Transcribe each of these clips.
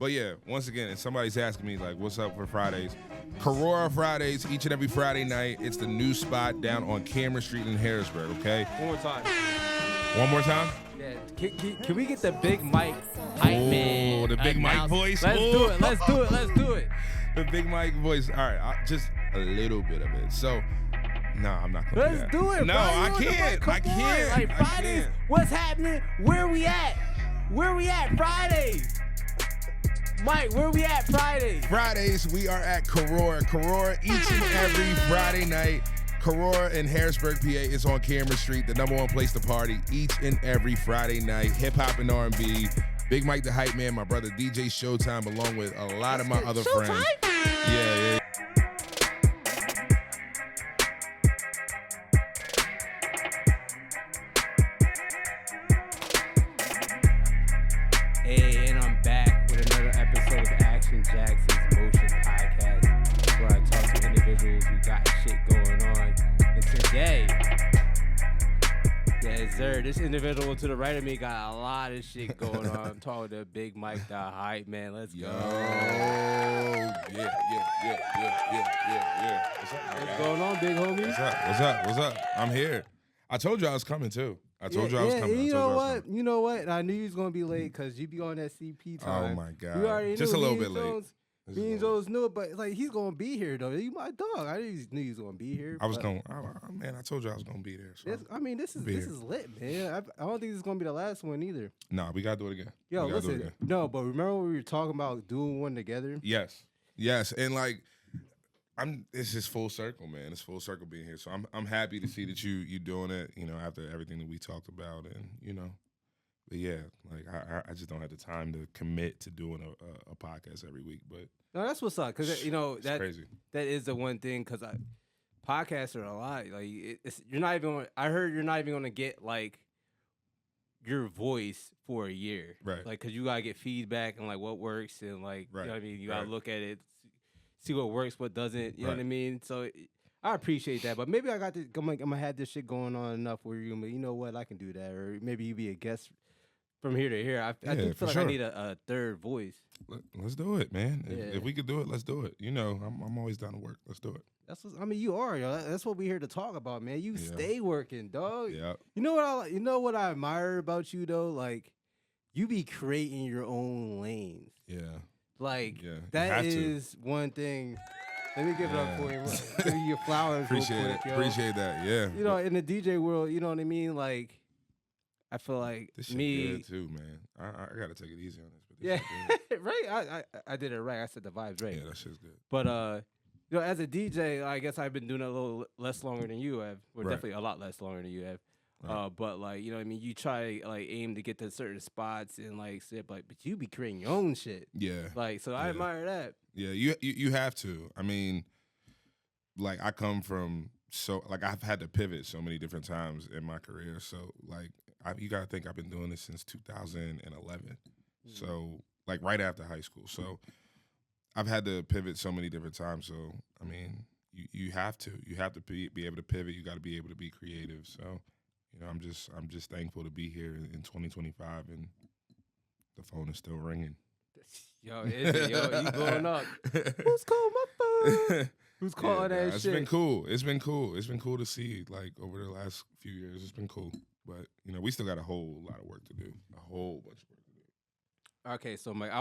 But yeah, once again, and somebody's asking me like, what's up for Fridays? Carora Fridays, each and every Friday night. It's the new spot down on Cameron Street in Harrisburg, okay? One more time. One more time? Yeah. Can we get the Big Mike Hypeman? Oh, the Big Mike voice. Let's do it. Let's do it. Let's do it. The Big Mike voice. All right, just a little bit of it. So, no, I'm not gonna. Let's do it. No, bro. I can't. I can't. Like Fridays, what's happening? Where we at? Where we at Fridays? Mike, where we at Fridays? Fridays, we are at Carora. Carora each and every Friday night. Carora in Harrisburg, PA is on Cameron Street, the #1 place to party each and every Friday night. Hip hop and R&B. Big Mike the Hype Man, my brother DJ Showtime, along with a lot of my other friends. Yeah. Hey, and I'm back with another episode of Action Jackson's Motion Podcast, where I talk to individuals who got shit going on. And today, yes, sir, this individual to the right of me got a lot of shit going on. I'm talking to Big Mike the Hype Man. Let's go. Yeah. What's going on, big homie? What's up? I'm here. I told you I was coming too. I told you I was coming. You know what? And I knew you was gonna be late because you be on that CP time. Oh my God. You already Just knew a little me bit late. Me and Jones knew it, but like he's gonna be here though. You my dog. I knew he was gonna be here. I was going. Man, I told you I was gonna be there. So this is lit, man. I don't think this is gonna be the last one either. Nah, we gotta do it again. Yo, listen. No, but remember when we were talking about doing one together? Yes, and like. It's just full circle, man. It's full circle being here. So I'm happy to see that you doing it, after everything that we talked about, and but yeah, like I just don't have the time to commit to doing a podcast every week. But no, that's what's up, because that's crazy. That is the one thing, because podcasts are a lot. Like you're not even. I heard you're not even gonna get like your voice for a year, right? Like because you gotta get feedback and like what works and like you know what I mean. You gotta look at it. See what works, what doesn't. You know what I mean? So I appreciate that. But maybe I got this. I'm gonna have this shit going on enough where you know what, I can do that. Or maybe you be a guest from here to here. I do feel like I need a third voice. Let's do it, man. If we could do it, let's do it. I'm always down to work. Let's do it. You are, yo. That's what we here to talk about, man. You stay working, dog. Yeah. You know what I admire about you though? Like you be creating your own lanes. Yeah. Like that is one thing. Let me give it up for you. Give you your flowers. Appreciate real quick, it. Appreciate that. Yeah. In the DJ world, you know what I mean. Like, I feel like this shit good too, man. I gotta take it easy on this. But right. I did it right. I said the vibes right. Yeah, that shit's good. But as a DJ, I guess I've been doing it a little less longer than you have. Or definitely a lot less longer than you have. Right. But like, you know what I mean? You try like aim to get to certain spots and like sit but you be creating your own shit. Yeah. Like, so I admire that. Yeah, you have to. I mean, like I come from I've had to pivot so many different times in my career. So like you gotta think I've been doing this since 2011. Mm-hmm. So like right after high school. So I've had to pivot so many different times. So I mean, you have to be able to pivot. You got to be able to be creative. So. I'm just thankful to be here in 2025, and the phone is still ringing. Yo, you going up? Who's calling my phone? Who's calling that shit? It's been cool. It's been cool to see like over the last few years. It's been cool, but we still got a whole lot of work to do. A whole bunch of work to do. Okay, so Mike,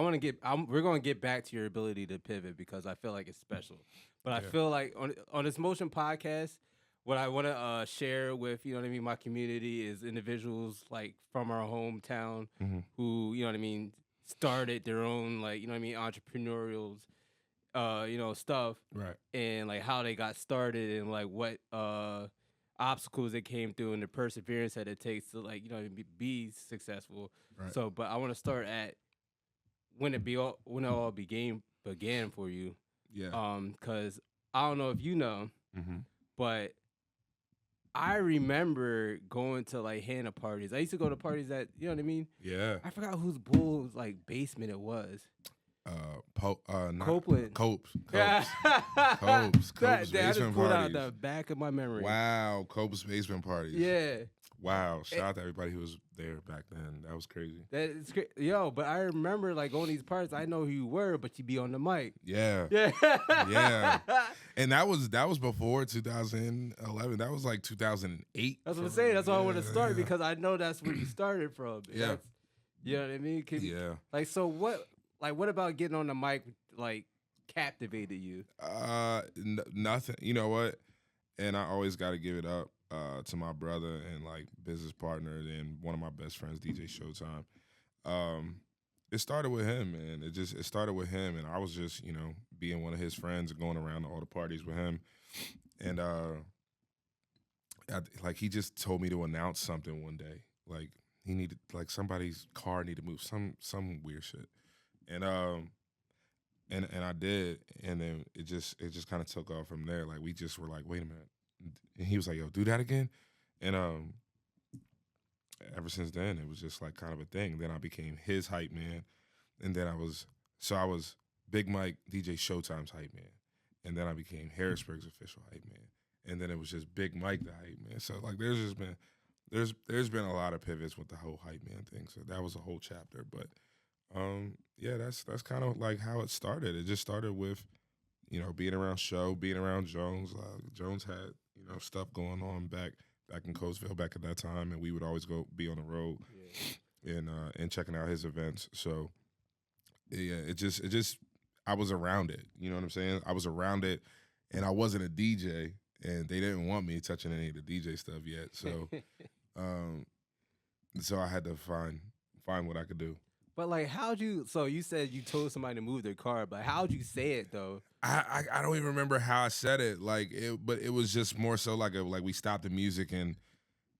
we're gonna get back to your ability to pivot because I feel like it's special. But I feel like on this Motion podcast. What I want to share with, my community is individuals like from our hometown who, started their own, entrepreneurial, stuff. Right. And, like, how they got started and, like, what obstacles they came through and the perseverance that it takes to, like, be successful. Right. So, but I want to start at when it all began for you. Yeah. Because I don't know if you know, but I remember going to like Hannah parties. I used to go to parties that, you know what I mean? Yeah. I forgot whose bull's like basement it was. Not Copeland. Copes. Yeah. Cope's That I basement just pulled out parties. the back of my memory. Wow, Cope's basement parties. Yeah. Wow, shout out to everybody who was there back then. That was crazy. That is yo, but I remember like going to these parties. I know who you were, but you be on the mic. Yeah. Yeah. Yeah. And that was before 2011. That was like 2008. That's what I'm saying. That's why I want to start yeah. because I know that's where you started from. Yeah. You know what I mean? Yeah. Like, so what about getting on the mic, like, captivated you? Nothing. You know what? And I always got to give it up to my brother and like business partner and one of my best friends, DJ Showtime. It started with him, man. It started with him, and I was just, being one of his friends and going around to all the parties with him. And like he just told me to announce something one day. Like he needed, like somebody's car needed to move, some weird shit. And and I did, and then it just kind of took off from there. Like we just were like, wait a minute, and he was like, yo, do that again, and ever since then it was just like kind of a thing. Then I became his hype man, and then I was Big Mike DJ Showtime's hype man, and then I became Harrisburg's official hype man, and then it was just Big Mike the hype man. So like there's been a lot of pivots with the whole hype man thing. So that was a whole chapter, but. Yeah, that's kind of like how it started. It just started with, being around Show, being around Jones. Jones had, stuff going on back in Coatesville back at that time, and we would always be on the road and checking out his events. So yeah, it just I was around it. You know what I'm saying? I was around it, and I wasn't a DJ, and they didn't want me touching any of the DJ stuff yet. So, so I had to find what I could do. But like, so you said you told somebody to move their car, but how'd you say it though? I don't even remember how I said it. But it was just more so like we stopped the music and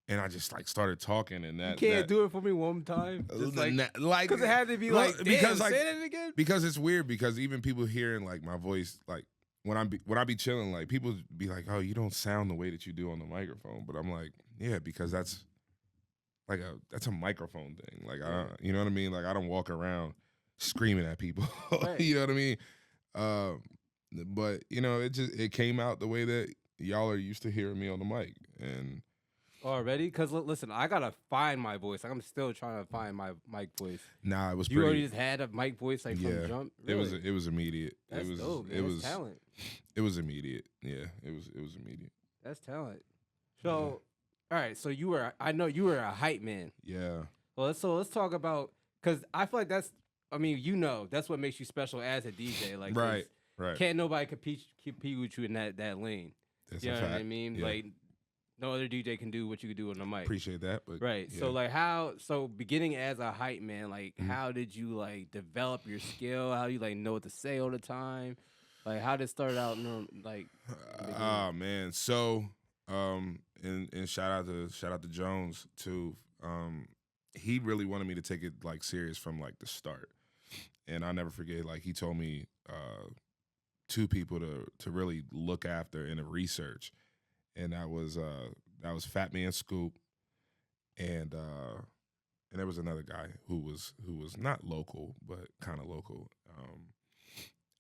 I just like started talking and that. You can't do it for me one time, just like because it had to be like because say that again. Because it's weird because even people hearing like my voice like when I be chilling like people be like, oh, you don't sound the way that you do on the microphone, but I'm like, yeah, because that's a microphone thing. Like you know what I mean? Like I don't walk around screaming at people. Right. You know what I mean? But it came out the way that y'all are used to hearing me on the mic. And already, because listen, I gotta find my voice. I'm still trying to find my mic voice. Nah, it was. You already just had a mic voice from jump. Really? It was immediate. That's dope, man. That's talent. It was immediate. Yeah, it was immediate. That's talent. So. All right, so I know you were a hype man. Yeah. Well, let's talk about, because I feel like that's what makes you special as a DJ. Like, right. Can't nobody compete with you in that lane. That's you know a fact. what I mean? Yeah. Like, no other DJ can do what you can do on the mic. Appreciate that, but right. Yeah. So like, beginning as a hype man, like, how did you like develop your skill? How do you like know what to say all the time? Like, how did it start out? Like, oh man, so. And shout out to Jones too. He really wanted me to take it like serious from like the start, and I'll never forget. Like he told me two people to really look after in the research, and that was Fat Man Scoop, and there was another guy who was not local but kind of local.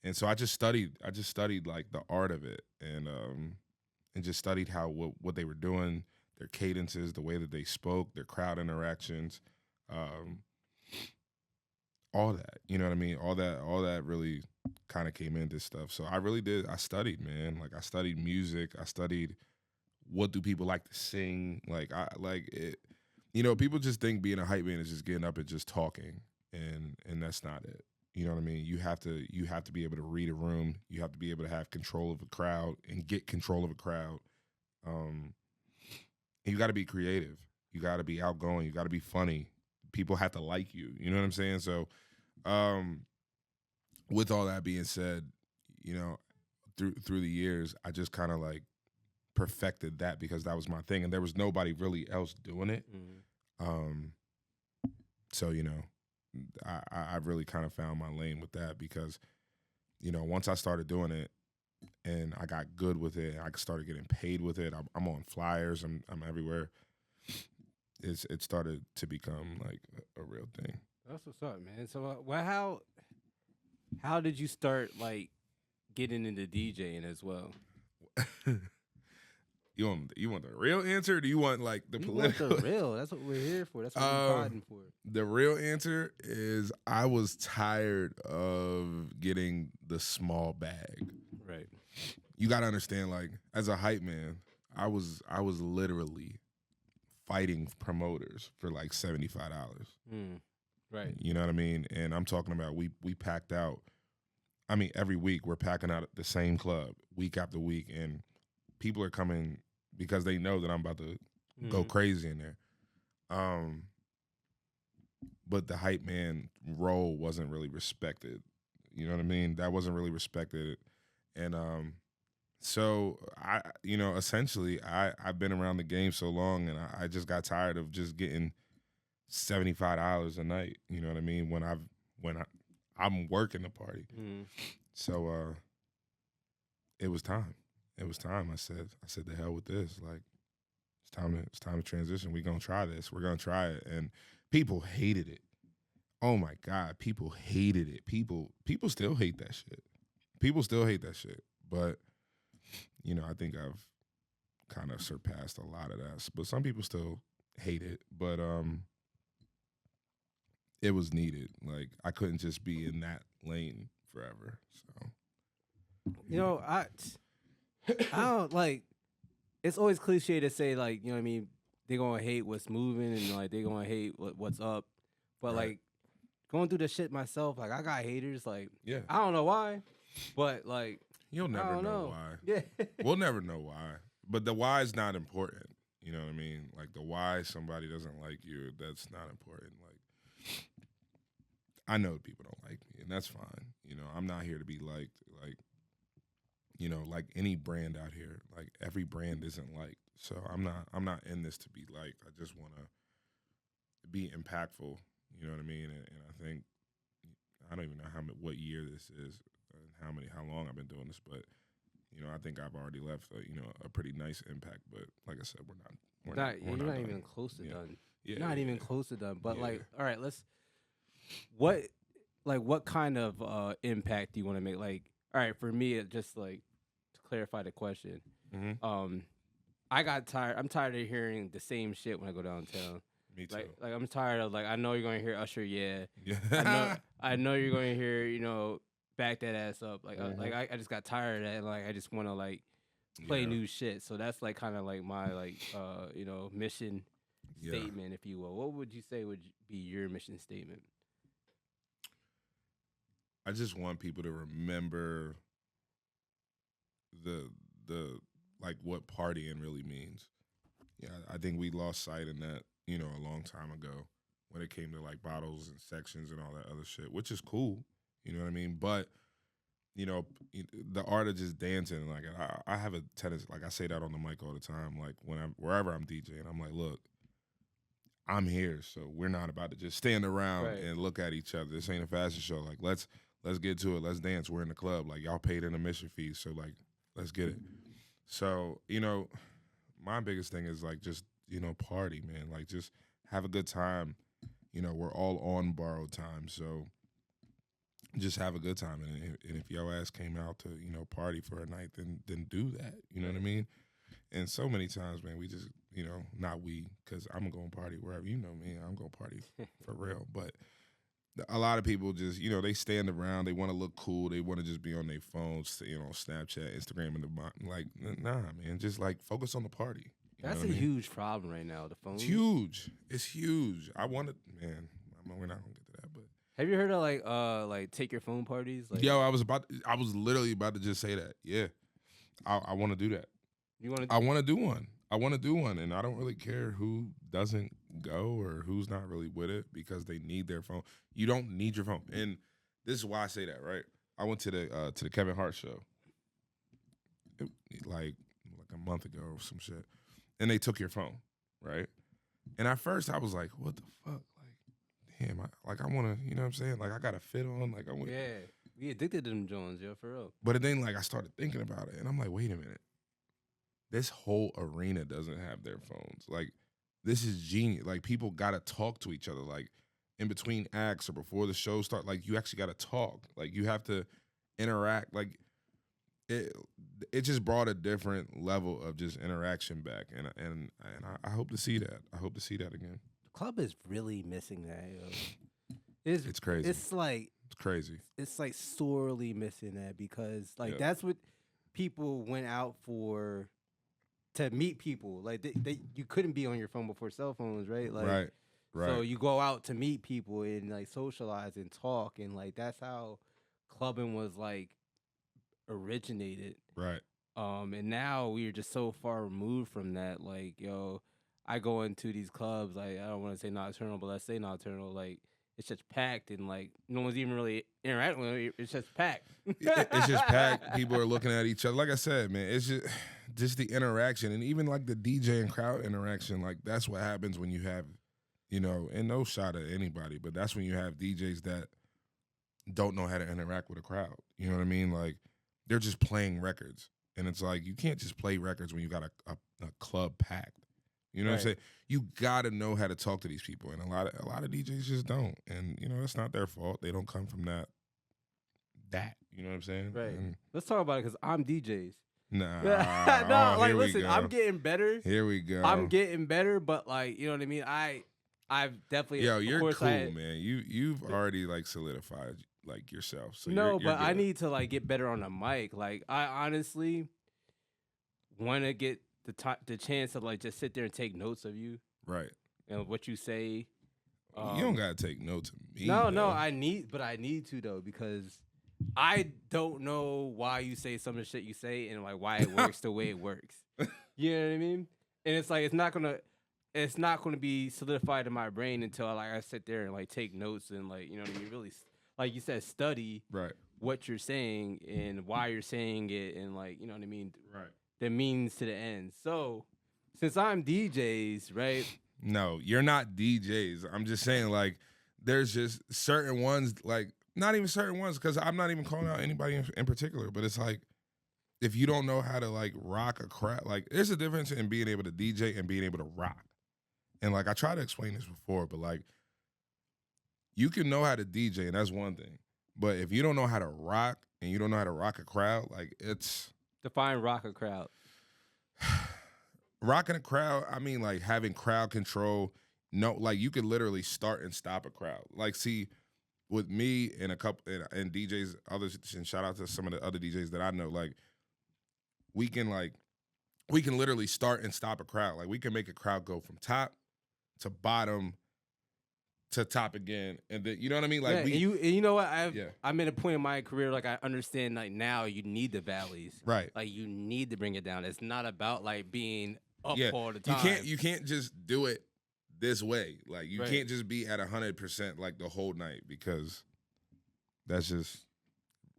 And so I just studied like the art of it, and just studied how what they were doing, their cadences, the way that they spoke, their crowd interactions, all that. You know what I mean? All that really kind of came into stuff. So I really did. I studied, man. Like I studied music. I studied what do people like to sing. Like I like it. People just think being a hype man is just getting up and just talking, and that's not it. You know what I mean? You have to be able to read a room. You have to be able to have control of a crowd and get control of a crowd. And you got to be creative. You got to be outgoing. You got to be funny. People have to like you. You know what I'm saying? So, with all that being said, through the years, I just kind of like perfected that because that was my thing, and there was nobody really else doing it. Mm-hmm. So I really kind of found my lane with that because, once I started doing it and I got good with it, I started getting paid with it. I'm on flyers. I'm everywhere. It started to become like a real thing. That's what's up, man. So, how did you start like getting into DJing as well? You want the real answer? Or do you want like the We want the political? real. That's what we're here for. That's what we're Um, fighting for. the real answer is I was tired of getting the small bag. Right. You got to understand, like, as a hype man, I was literally fighting promoters for like $75. Right. You know what I mean? And I'm talking about we packed out. I mean, every week we're packing out at the same club week after week, and people are coming because they know that I'm about to go crazy in there. But the hype man role wasn't really respected. You know what I mean? That wasn't really respected, and so essentially, I've been around the game so long, and I just got tired of just getting $75 a night. You know what I mean? I'm working the party. So it was time. It was time. I said the hell with this. Like it's time to transition. We're gonna try this. We're gonna try it. And people hated it. Oh my God, people hated it. People still hate that shit. People still hate that shit. But I think I've kind of surpassed a lot of that. But some people still hate it. But it was needed. Like I couldn't just be in that lane forever. So I don't like. It's always cliche to say like, what I mean, they're gonna hate what's moving and like they're gonna hate what's up. But Right. like going through the shit myself, like I got haters. Like yeah, I don't know why, but like you'll I never don't know know. why. Yeah. We'll never know why. But the why is not important. You know what I mean? Like the why somebody doesn't like you, that's not important. Like I know people don't like me, and that's fine. I'm not here to be liked. Like like any brand out here, like every brand isn't liked. So I'm not in this to be liked. I just want to be impactful. You know what I mean? And I think I don't even know what year this is, and how long I've been doing this, but I think I've already left a pretty nice impact. But like I said, we're You're not done. even close to done. Yeah, Not yeah, even yeah. close to done. But Yeah. like, all right, what kind of impact do you want to make? Like, all right, for me, it just like to clarify the question. Mm-hmm. I got tired. I'm tired of hearing the same shit when I go downtown. Me too. Like I'm tired of like I know you're gonna hear Usher, yeah. Yeah. I know you're gonna hear back that ass up. Like I just got tired of that. And, like I just want to like play Yeah. new shit. So that's like kind of like my like mission Yeah. statement, if you will. What would you say would be your mission statement? I just want people to remember the like what partying really means. Yeah, I think we lost sight in that, a long time ago when it came to like bottles and sections and all that other shit, which is cool. You know what I mean? But the art of just dancing, like I have a tendency, like I say that on the mic all the time. Like wherever I'm DJing, I'm like, look, I'm here, so we're not about to just stand around Right. and look at each other. This ain't a fashion show. Like let's get to it. Let's dance. We're in the club. Like y'all paid an admission fee, so like let's get it. So my biggest thing is like just party, man. Like just have a good time. We're all on borrowed time, so just have a good time. And if your ass came out to party for a night, then do that. You know what I mean? And so many times, man, we just not we, because I'm gonna party wherever. You know me, I'm gonna party for real. But a lot of people just they stand around, they want to look cool, they want to just be on their phones, Snapchat, Instagram, and like nah, man, just like focus on the party. That's a huge problem right now. The phone. It's huge. It's huge. I want to, man. We're not gonna get to that, but Have you heard of like take your phone parties? Like, yo, I was literally about to just say that. Yeah, I want to do that. You want to? I want to do one. I want to do one, and I don't really care who doesn't go or who's not really with it because they need their phone. You don't need your phone, and this is why I say that. Right? I went to the Kevin Hart show, like a month ago or some shit, and they took your phone, right? And at first I was like, "What the fuck?" Like, damn, I want to, you know what I'm saying? Like, I got a fit on, like I want. Yeah, we addicted to them Jones, yo, for real. But then, like, I started thinking about it, and I'm like, wait a minute. This whole arena doesn't have their phones. Like, this is genius. Like, people got to talk to each other. Like, in between acts or before the show start, like you actually got to talk. Like you have to interact. Like it just brought a different level of just interaction back, and I hope to see that. I hope to see that again. The club is really missing that. Yo. It's crazy. It's like it's crazy. It's like sorely missing that because like that's what people went out for, to meet people. Like you couldn't be on your phone before cell phones, right? Like, right. So you go out to meet people and like socialize and talk, and like that's how clubbing was like originated. Right. And now we're just so far removed from that. Like, yo, I go into these clubs, like I don't want to say nocturnal, but let's say nocturnal, like it's just packed and like no one's even really interacting with it. It's just packed. It's just packed. People are looking at each other. Like I said, man, it's just the interaction, and even like the DJ and crowd interaction. Like that's what happens when you have, and no shot at anybody, but that's when you have DJs that don't know how to interact with a crowd. You know what I mean? Like they're just playing records, and it's like you can't just play records when you got a club packed. You know what I'm saying? You got to know how to talk to these people, and a lot of DJs just don't. And that's not their fault. They don't come from that. You know what I'm saying? Right. Let's talk about it because I'm DJs. Nah. No, like listen, I'm getting better. Here we go. I'm getting better, but like you know what I mean. I've definitely. Yo, you're cool, man. You've already like solidified like yourself. So no, you're but good. I need to like get better on the mic. Like I honestly want to get the chance to like just sit there and take notes of you, right? And what you say. You don't gotta take notes of me. No, I need to though because I don't know why you say some of the shit you say and like why it works the way it works. You know what I mean? And it's like it's not gonna be solidified in my brain until I sit there and like take notes and like you know what I mean. Really, like you said, study what you're saying and why you're saying it and like you know what I mean. Right. The means to the end. So, since I'm DJs, right? No, you're not DJs. I'm just saying, like, there's just certain ones, like, not even certain ones, because I'm not even calling out anybody in particular, but it's like, if you don't know how to, like, rock a crowd, like, there's a difference in being able to DJ and being able to rock. And, like, I tried to explain this before, but, like, you can know how to DJ, and that's one thing. But if you don't know how to rock and you don't know how to rock a crowd, like, it's... Define rock a crowd. Rocking a crowd, I mean, like having crowd control. No, like you could literally start and stop a crowd. Like, see, with me and a couple and DJs, others, and shout out to some of the other DJs that I know. Like, we can literally start and stop a crowd. Like, we can make a crowd go from top to bottom to top again, and then you know what I mean. Like, and you know what? I'm at a point in my career like I understand like now you need the valleys, right? Like you need to bring it down. It's not about like being up all the time. You can't just do it this way. Like you can't just be at 100% like the whole night because that's just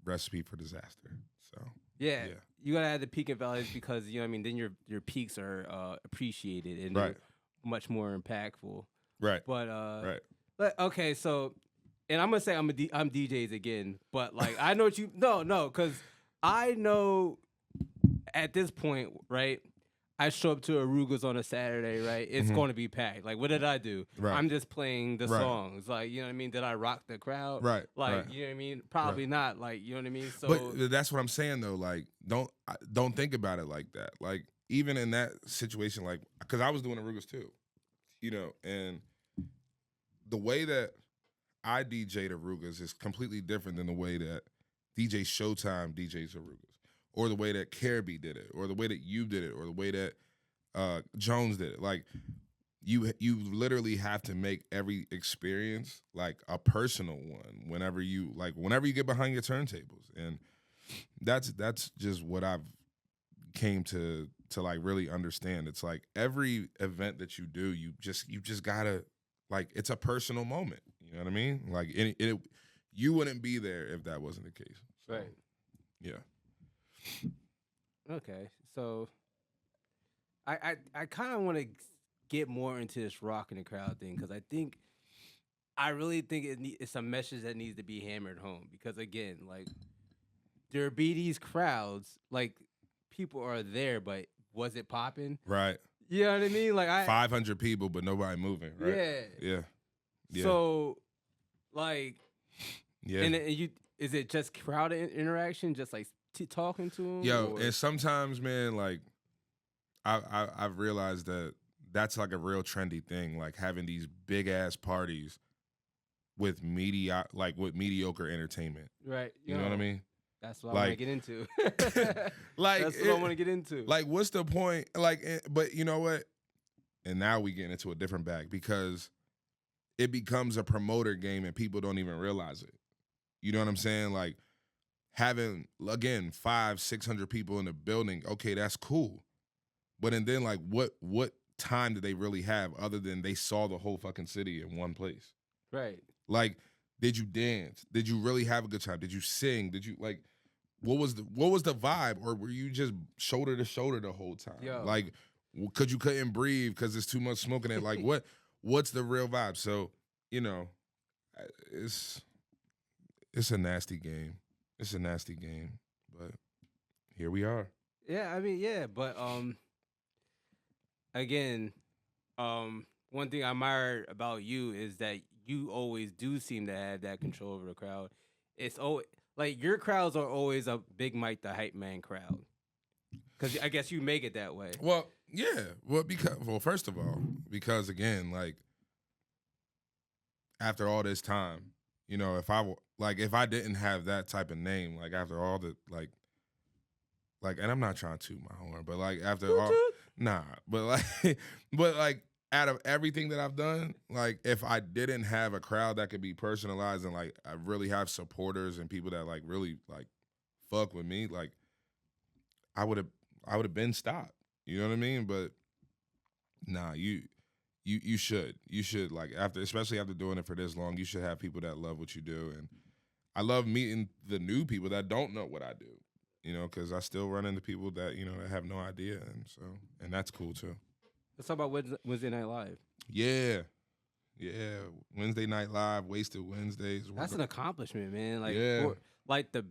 recipe for disaster. So yeah. You gotta have the peak and valleys because you know what I mean. Then your peaks are appreciated and they're much more impactful. Right. But right. But okay, so, and I'm gonna say I'm DJs again, but like I know what you because I know at this point, right? I show up to Aruga's on a Saturday, right? It's going to be packed. Like, what did I do? Right. I'm just playing the songs. Like, you know what I mean? Did I rock the crowd? Right. Like, you know what I mean? Probably not. Like, you know what I mean? So, but that's what I'm saying though. Like, don't think about it like that. Like, even in that situation, like, because I was doing Aruga's too, and the way that I DJ'd Aruga's is completely different than the way that DJ Showtime DJs Aruga's, or the way that Caribbean did it, or the way that you did it, or the way that Jones did it. Like, you literally have to make every experience like a personal one whenever you get behind your turntables, and that's just what I've came to like really understand. It's like every event that you do, you just gotta, like, it's a personal moment. You know what I mean? Like, you wouldn't be there if that wasn't the case. So, right. Yeah. Okay. So, I kind of want to get more into this rock in the crowd thing because I really think it's a message that needs to be hammered home because, again, like, there be these crowds, like, people are there, but was it popping? Right. You know what I mean? Like 500 people, but nobody moving. Right. Yeah. Yeah. Yeah. So, like, Yeah. and you is it just crowd interaction, just like talking to them? Yo, or? and sometimes, man, like I've realized that that's like a real trendy thing, like having these big ass parties with mediocre entertainment. Right. You know what I mean? That's what I want to Like, get into. like That's what I want to get into. like, what's the point? Like, but you know what? And now we get into a different bag because it becomes a promoter game and people don't even realize it. You know what I'm saying? Like having again 500-600 people in the building. Okay, that's cool. But and then like what time did they really have other than they saw the whole fucking city in one place? Right. Like, did you dance? Did you really have a good time? Did you sing? Did you like what was the vibe? Or were you just shoulder to shoulder the whole time? Yo. Like, could you couldn't breathe because there's too much smoke in it? Like, what's the real vibe? So, you know, it's a nasty game. It's a nasty game, but here we are. Yeah, I mean, yeah, but again, one thing I admire about you is that you always do seem to have that control over the crowd. It's always like your crowds are always a Big Mike the Hype Man crowd, because I guess you make it that way. Well, yeah. Well, first of all, because again, like after all this time, you know, if I didn't have that type of name, like after all the like, and I'm not trying to toot my horn, but like after all, nah, but like out of everything that I've done, like if I didn't have a crowd that could be personalized and like I really have supporters and people that like really like fuck with me, like I would have been stopped. You know what I mean? But nah, you should like especially after doing it for this long, you should have people that love what you do, and I love meeting the new people that don't know what I do. You know, because I still run into people that that have no idea, and that's cool too. Let's talk about Wednesday Night Live. Yeah, Wednesday Night Live, Wasted Wednesdays. That's an accomplishment, man. Like, Yeah. Like the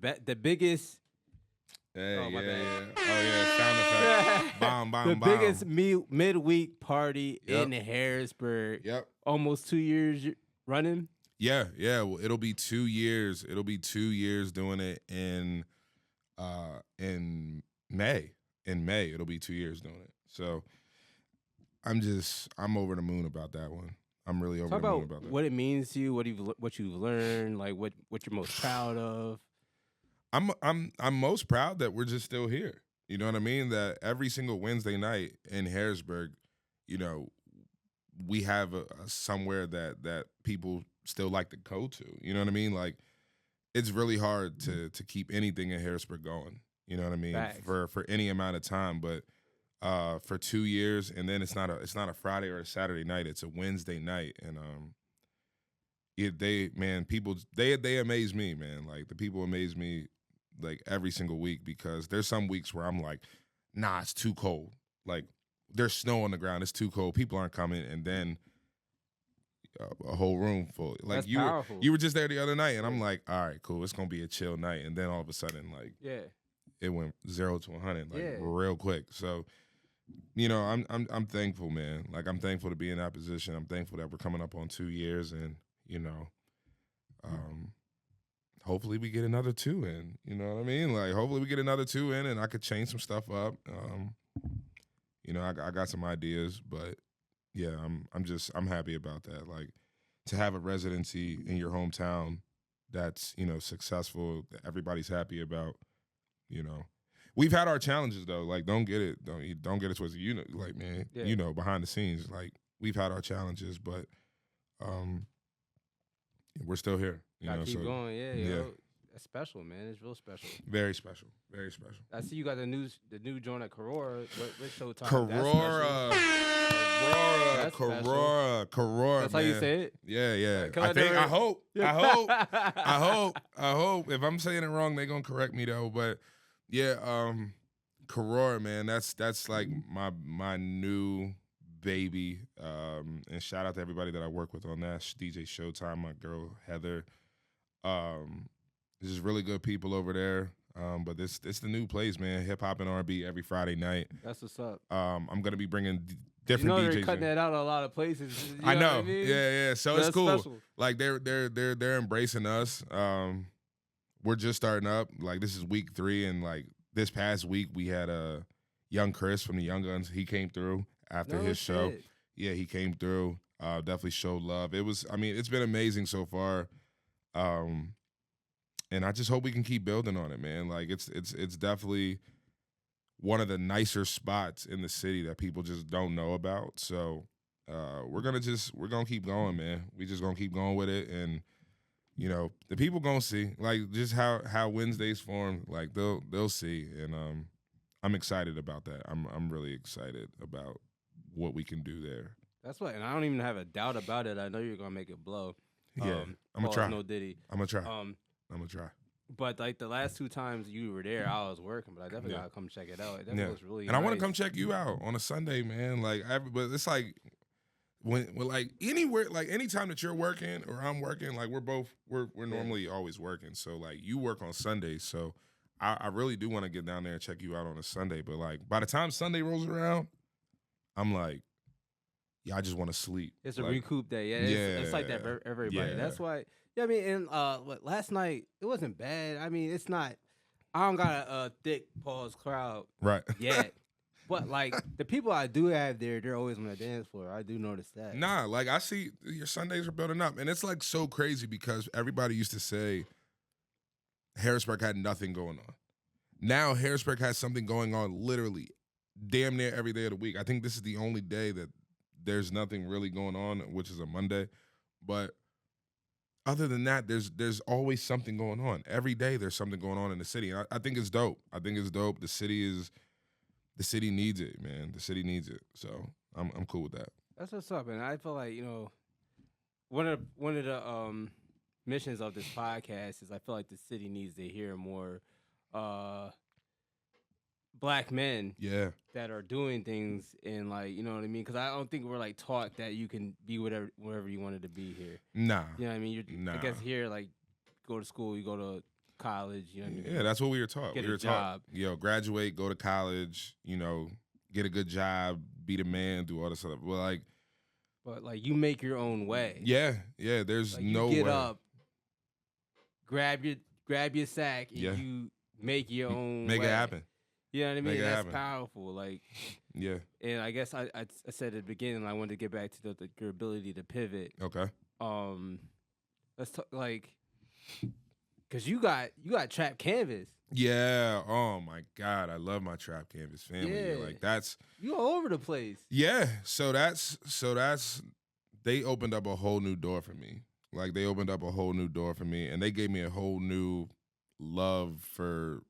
biggest. Hey, Oh, my bad. yeah. Oh yeah, sound effect. Bomb, bomb, The bomb. biggest midweek party Yep. in Harrisburg. Yep. Almost 2 years running. Yeah. Well, it'll be 2 years. It'll be 2 years doing it in May. In May, it'll be 2 years doing it. So I'm over the moon about that one. I'm really over Talk the moon about about that. what it means to you, what you've learned, like what you're most proud of. I'm most proud that we're just still here. You know what I mean? That every single Wednesday night in Harrisburg, you know, we have a somewhere that people still like to go to. You know what I mean? Like it's really hard to keep anything in Harrisburg going. You know what I mean? Facts. For any amount of time, but for 2 years, and then it's not a Friday or a Saturday night. It's a Wednesday night, and people they amaze me, man. Like the people amaze me like every single week because there's some weeks where I'm like, nah, it's too cold. Like there's snow on the ground, it's too cold. People aren't coming, and then a whole room full. Like That's powerful. You were just there the other night, and I'm like, all right, cool. It's gonna be a chill night, and then all of a sudden, like, it went 0 to 100 like real quick. So, you know, I'm thankful, man. Like I'm thankful to be in that position. I'm thankful that we're coming up on 2 years, and you know, hopefully we get another 2 in. You know what I mean? Like hopefully we get another 2 in, and I could change some stuff up. You know, I got some ideas, but yeah, I'm happy about that. Like to have a residency in your hometown that's, you know, successful, that everybody's happy about, you know. We've had our challenges though. Like don't get it twisted. You know, like man, you know, behind the scenes, like we've had our challenges, but we're still here. You Gotta know, keep so going, yeah. That's special, man. It's real special. Very special. Very special. I see you got the new joint at Carora. What Showtime? Carora. That's how you say it? Yeah. I hope. If I'm saying it wrong, they're gonna correct me though. But yeah, Carora, man, that's like my new baby. And shout out to everybody that I work with on that. DJ Showtime, my girl Heather. There's just really good people over there. But it's the new place, man. Hip hop and R&B every Friday night. That's what's up. I'm gonna be bringing You different know DJs. they're cutting that out a lot of places. You I know. What I mean? Yeah. So it's That's cool. special. Like they're embracing us. We're just starting up. Like this is week 3, and like this past week we had young Chris from the Young Guns. He came through after his show. Yeah, he came through. Definitely showed love. It's been amazing so far. And I just hope we can keep building on it, man. Like it's definitely one of the nicer spots in the city that people just don't know about. So we're gonna keep going, man. We just gonna keep going with it, and you know the people gonna see like just how Wednesdays form. Like they'll see, and I'm excited about that. I'm really excited about what we can do there. That's what, and I don't even have a doubt about it. I know you're gonna make it blow. Yeah, I'm gonna try. No Diddy. I'm gonna try. I'm gonna try. But like the last 2 times you were there, I was working, but I definitely gotta come check it out. It definitely looks really and nice. I want to come check you out on a Sunday, man. Like, but it's like when like anywhere, like anytime that you're working or I'm working, like we're normally always working. So like you work on Sundays, so I really do want to get down there and check you out on a Sunday. But like by the time Sunday rolls around, I'm like, yeah, I just want to sleep. It's a like, recoup day. Yeah, it's like that for everybody. Yeah. That's why. Yeah, I mean, and last night it wasn't bad. I mean, it's not. I don't got a thick pause crowd right yet, but like the people I do have there, they're always on the dance floor. I do notice that. Nah, like I see your Sundays are building up, and it's like so crazy because everybody used to say Harrisburg had nothing going on. Now Harrisburg has something going on literally damn near every day of the week. I think this is the only day that there's nothing really going on, which is a Monday. But other than that, there's always something going on. Every day there's something going on in the city. And I think it's dope. I think it's dope. The city needs it, man. The city needs it. So I'm cool with that. That's what's up. And I feel like, you know, one of the missions of this podcast is I feel like the city needs to hear more black men that are doing things in, like, you know what I mean? Because I don't think we're like taught that you can be whatever you wanted to be here. Nah. You know what I mean? I guess here, like, go to school, you go to college, you know what I mean? Yeah, that's what we were taught. Get we were a job. taught, graduate, go to college, get a good job, be the man, do all this stuff. But like you make your own way. Yeah, there's like, no you get way. up, grab your sack, and you make your own Make way. it happen. You know what I mean? Make it That's happen. powerful. Like, yeah. And I guess I said at the beginning, I wanted to get back to your ability to pivot. Okay. Let's talk like, cause you got Trap Canvas. Yeah. Oh my God, I love my Trap Canvas family. Yeah. Like that's you all over the place. Yeah. So that's they opened up a whole new door for me. Like they opened up a whole new door for me, and they gave me a whole new love for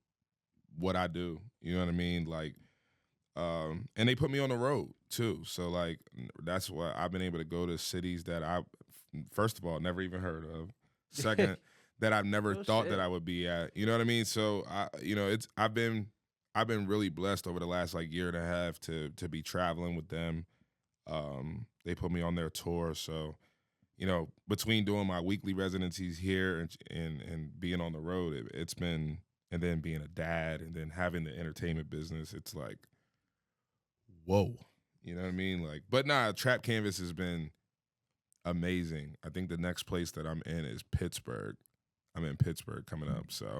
what I do. You know what I mean? Like, and they put me on the road too. So like, that's why I've been able to go to cities that I, first of all, never even heard of. Second, that I've never thought that I would be at. You know what I mean? So I've been really blessed over the last like year and a half to be traveling with them. They put me on their tour, so between doing my weekly residencies here and being on the road, it's been. And then being a dad and then having the entertainment business, it's like, whoa. You know what I mean? Like, but nah, Trap Canvas has been amazing. I think the next place that I'm in is Pittsburgh. I'm in Pittsburgh coming up, so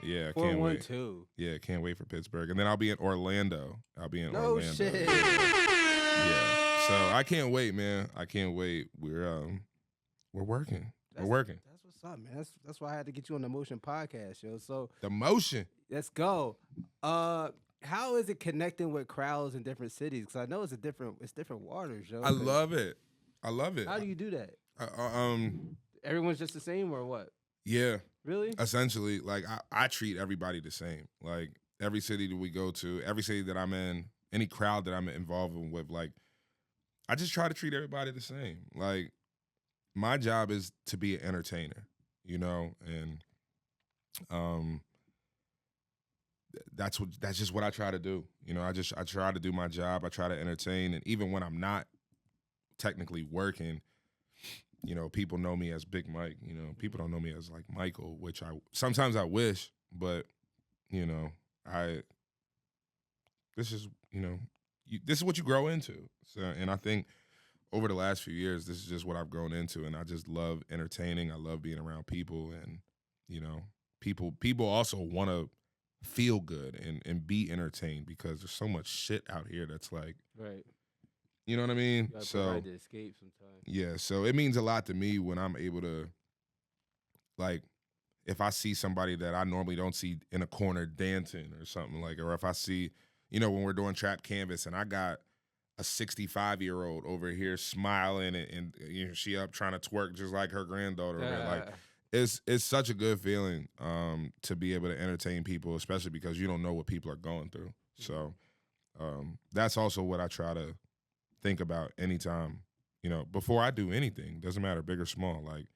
yeah, can't wait. Too. Yeah, can't wait for Pittsburgh. And then I'll be in Orlando. No shit. Yeah. So I can't wait, man. I can't wait. We're working. We're working. That's what's up, man. That's why I had to get you on the Motion podcast, yo. So the Motion. Let's go. How is it connecting with crowds in different cities? Because I know it's different waters, yo. I love it. How do you do that? Everyone's just the same or what? Yeah. Really? Essentially, like I treat everybody the same. Like every city that we go to, every city that I'm in, any crowd that I'm involved with, like I just try to treat everybody the same. Like my job is to be an entertainer, and that's just what I try to do. I try to do my job. I try to entertain, and even when I'm not technically working, you know, people know me as Big Mike. You know, people don't know me as like Michael, which I sometimes I wish, but you know, this is, you know, this is what you grow into. So, and I think over the last few years, this is just what I've grown into, and I just love entertaining. I love being around people, and you know, people also want to feel good and be entertained because there's so much shit out here that's like, Right. you know what I mean? You gotta So provide the escape sometimes. yeah, so it means a lot to me when I'm able to, like, if I see somebody that I normally don't see in a corner dancing or something like, or if I see, you know, when we're doing trap canvas and I got a 65-year-old over here smiling and you know, she up trying to twerk just like her granddaughter. Like it's such a good feeling to be able to entertain people, especially because you don't know what people are going through. So that's also what I try to think about anytime, you know, before I do anything. Doesn't matter, big or small. Like,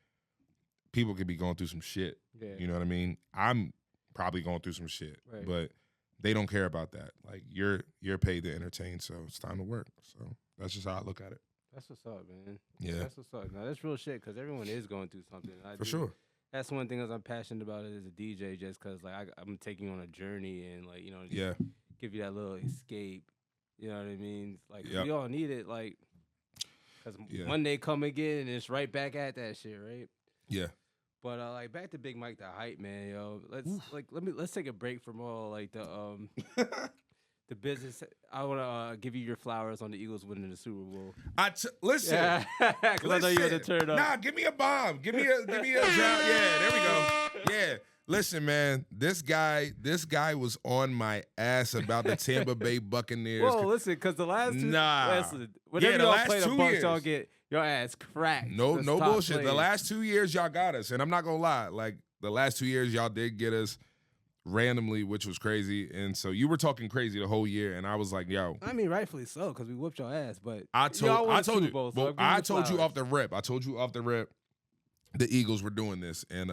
people could be going through some shit. Yeah. You know what I mean? I'm probably going through some shit, Right. but they don't care about that. Like, you're paid to entertain, so it's time to work. So that's just how I look at it. That's what's up, man. Yeah. That's what's up. Now, that's real shit because everyone is going through something. For sure. That's one thing I'm passionate about it as a DJ, just because like I'm taking you on a journey and like, you know, just give you that little escape. You know what I mean? Like, we all need it, like, because one day come again and it's right back at that shit, right? Yeah. But like, back to Big Mike the Hype Man, yo. Let's take a break from all like the the business. I want to give you your flowers on the Eagles winning the Super Bowl. Listen, because I know you're gonna turn up. Nah, give me a bomb. Give me a drought. Yeah, there we go. Yeah. Listen, man, this guy was on my ass about the Tampa Bay Buccaneers. Whoa, listen, because the last two, whenever y'all play the Bucs, y'all get your ass cracked. No bullshit. Players. The last 2 years y'all got us, and I'm not gonna lie, like the last 2 years y'all did get us randomly, which was crazy. And so you were talking crazy the whole year, and I was like, yo. I mean, rightfully so, because we whooped your ass. But I told you off the rip. The Eagles were doing this, and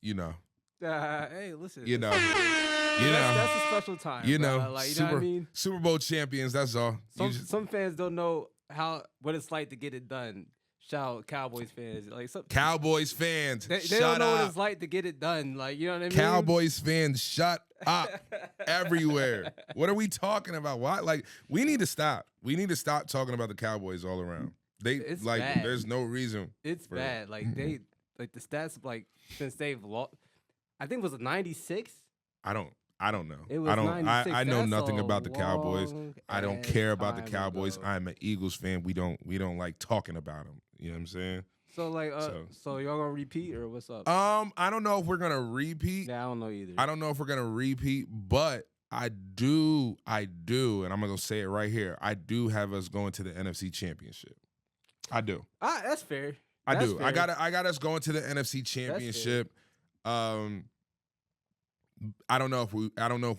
you know. Hey, listen. You know. That's a special time. You know, like, you know what I mean? Super Bowl champions. That's all. Some fans don't know what it's like to get it done. Shout out Cowboys fans. Like Cowboys fans. They don't know what it's like to get it done. Like, you know what I mean? Cowboys fans, shut up everywhere. What are we talking about? Why? Like, we need to stop. We need to stop talking about the Cowboys all around. It's bad. There's no reason. It's bad. Like the stats, like, since they've lost, I think it was 96. I don't know. It was 96. I know nothing about the Cowboys. I don't care about the Cowboys. Ago. I'm an Eagles fan. We don't like talking about them. You know what I'm saying? So like, so y'all gonna repeat or what's up? I don't know if we're gonna repeat. Yeah, I don't know either. I don't know if we're gonna repeat, but I do, and I'm gonna say it right here. I do have us going to the NFC Championship. I do. That's fair. I do. Fair. I got us going to the NFC Championship. I don't know if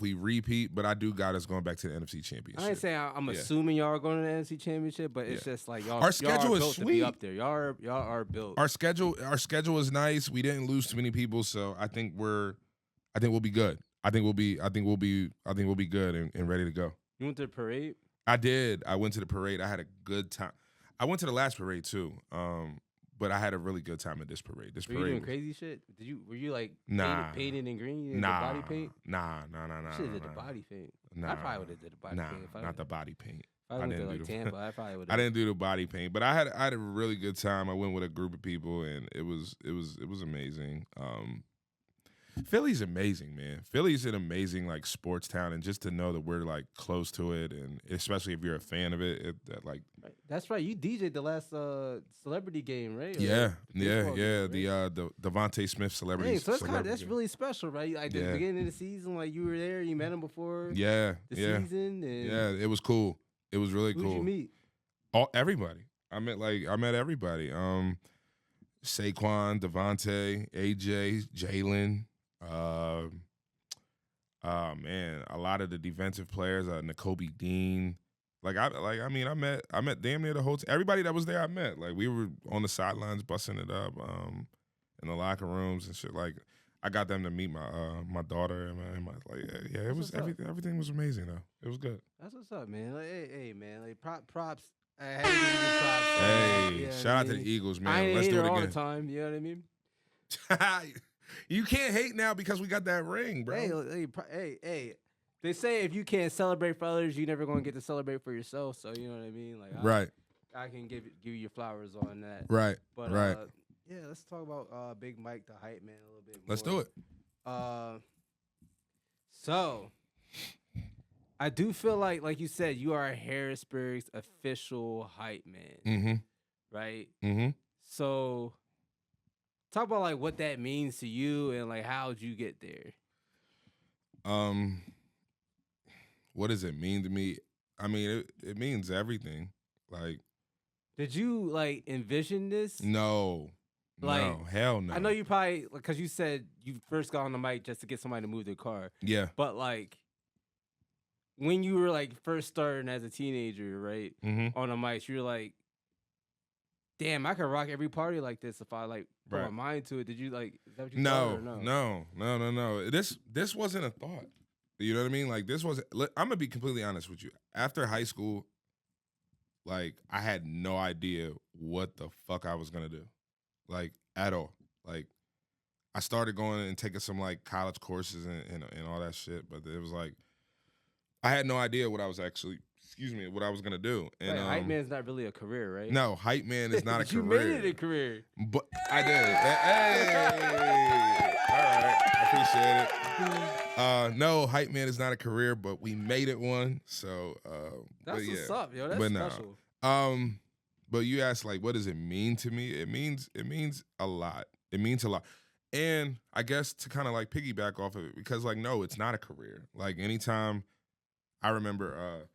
we repeat, but I do got us going back to the NFC Championship. I ain't saying I'm assuming y'all are going to the NFC Championship, but it's just like y'all. Our schedule is built sweet. To be up there. Y'all are built. Our schedule is nice. We didn't lose too many people, so I think we'll be good. I think we'll be good and ready to go. You went to the parade? I did. I went to the parade. I had a good time. I went to the last parade too. But I had a really good time at this parade. Were you doing crazy shit? Were you like painted in green? You did the body paint? Nah. Should have did the body paint. Nah. I probably would have did the body paint. Not the body paint. I didn't do Tampa. I probably would. I didn't do the body paint, but I had a really good time. I went with a group of people, and it was amazing. Philly's amazing, man. Philly's an amazing like sports town, and just to know that we're like close to it, and especially if you're a fan of it, That's right. You DJ'd the last celebrity game, right? Yeah. The Devontae Smith celebrity. Hey, so that's really special, right? Like the beginning of the season, like you were there, you met him before. The season. And it was cool. It was really cool. Who'd you meet? Everybody. I met everybody. Saquon, Devontae, AJ, Jalen. Man, a lot of the defensive players, N'Kobe Dean. I met damn near the whole everybody that was there I met. Like, we were on the sidelines busting it up, in the locker rooms and shit. Like, I got them to meet my daughter and my it was everything was amazing though. It was good. That's what's up, man. Like, hey man, like props. I had to give you props. Hey, Yeah, shout out to the Eagles, I man. ain't Let's do hater it all the again. time. You know what I mean? You can't hate now because we got that ring, bro. Hey. They say if you can't celebrate for others, you're never gonna get to celebrate for yourself. So you know what I mean? Like, Right, I can give you your flowers on that. right, But right. yeah, let's talk about Big Mike the Hype Man a little bit more. Let's do it. So I do feel like you said, you are Harrisburg's official hype man, Mm-hmm. right? Mm-hmm. So talk about like what that means to you and like how'd you get there? What does it mean to me? I mean, it means everything. Like, Did you like envision this? no, hell no. I know you probably, because you said you first got on the mic just to get somebody to move their car. Yeah. But like when you were like first starting as a teenager, right, on the mics, you were like, damn, I could rock every party like this if I like put my mind to it. Did you like, is that what you thought or no? No. This wasn't a thought. You know what I mean? Like, this wasn't, I'm gonna be completely honest with you. After high school, like, I had no idea what the fuck I was gonna do. Like, at all. Like, I started going and taking some like college courses and all that shit, but it was like I had no idea what I was actually, what I was gonna do. And Hype man's not really a career, right? No, hype man is not a you career. You made it a career. But I did. Hey, all right, I appreciate it. No, hype man is not a career, but we made it one. So that's what's up, yo. That's special. But you asked like, what does it mean to me? It means a lot. It means a lot. And I guess to kind of like piggyback off of it, because like, no, it's not a career. Like, anytime I remember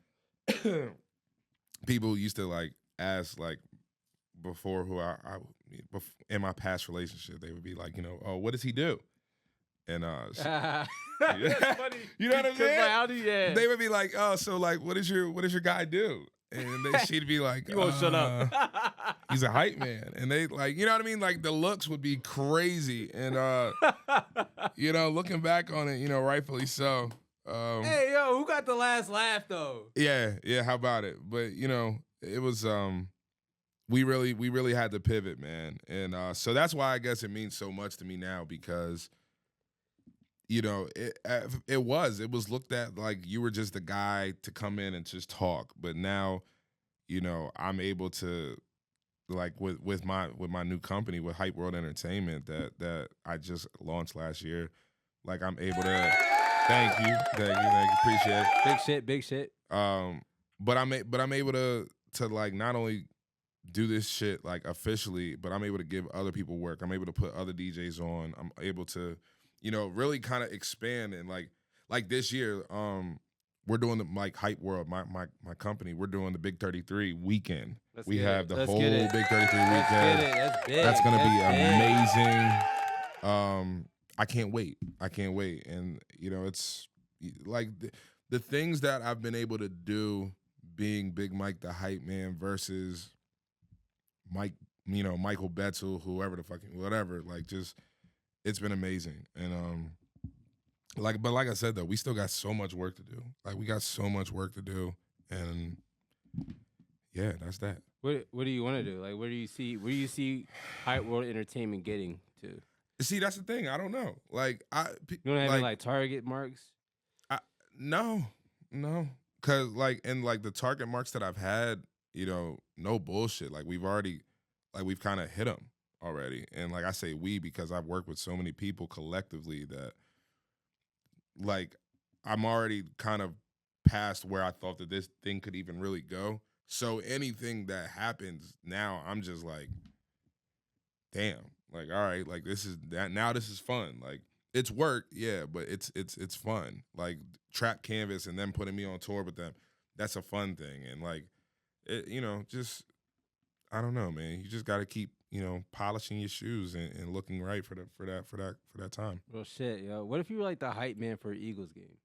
people used to like ask like before who I in my past relationship, they would be like, oh, what does he do? And that's funny. You know what I'm saying? Yeah. They would be like, oh, so like, what does your guy do? And she'd be like, you won't shut up. He's a hype man. And they like, you know what I mean? Like, the looks would be crazy. And, looking back on it, rightfully so. Hey, yo, who got the last laugh, though? Yeah, how about it? But, it was, we really had to pivot, man. And so that's why I guess it means so much to me now, because, it was looked at like you were just the guy to come in and just talk. But now, I'm able to, like, with my new company, with Hype World Entertainment that I just launched last year, like, I'm able to. Thank you, appreciate it. Big shit. But I'm able to like not only do this shit like officially, but I'm able to give other people work. I'm able to put other DJs on. I'm able to, really kind of expand. And like this year, we're doing the like Hype World, my company. We're doing the Big 33 weekend. We have the whole Big 33 weekend. That's big. That's gonna be amazing. I can't wait. And it's like the things that I've been able to do, being Big Mike the Hype Man versus Mike, Michael Betzel, whoever the fucking whatever. Like, just, it's been amazing. And but like I said though, we still got so much work to do. Like, we got so much work to do, and yeah, that's that. What do you want to do? Like, where do you see Hype World Entertainment getting to? See, that's the thing. I don't know. Like, you don't have any like target marks? No, because like the target marks that I've had, no bullshit. Like, we've kind of hit them already. And like I say we, because I've worked with so many people collectively that, like, I'm already kind of past where I thought that this thing could even really go. So anything that happens now, I'm just like, damn. Like, all right, like, this is fun. Like, it's work, yeah, but it's fun. Like, Trap Canvas and them putting me on tour with them, that's a fun thing. And like, it, just, I don't know, man. You just got to keep, polishing your shoes and looking right for that time. Well, shit, yo. What if you were like the hype man for an Eagles game?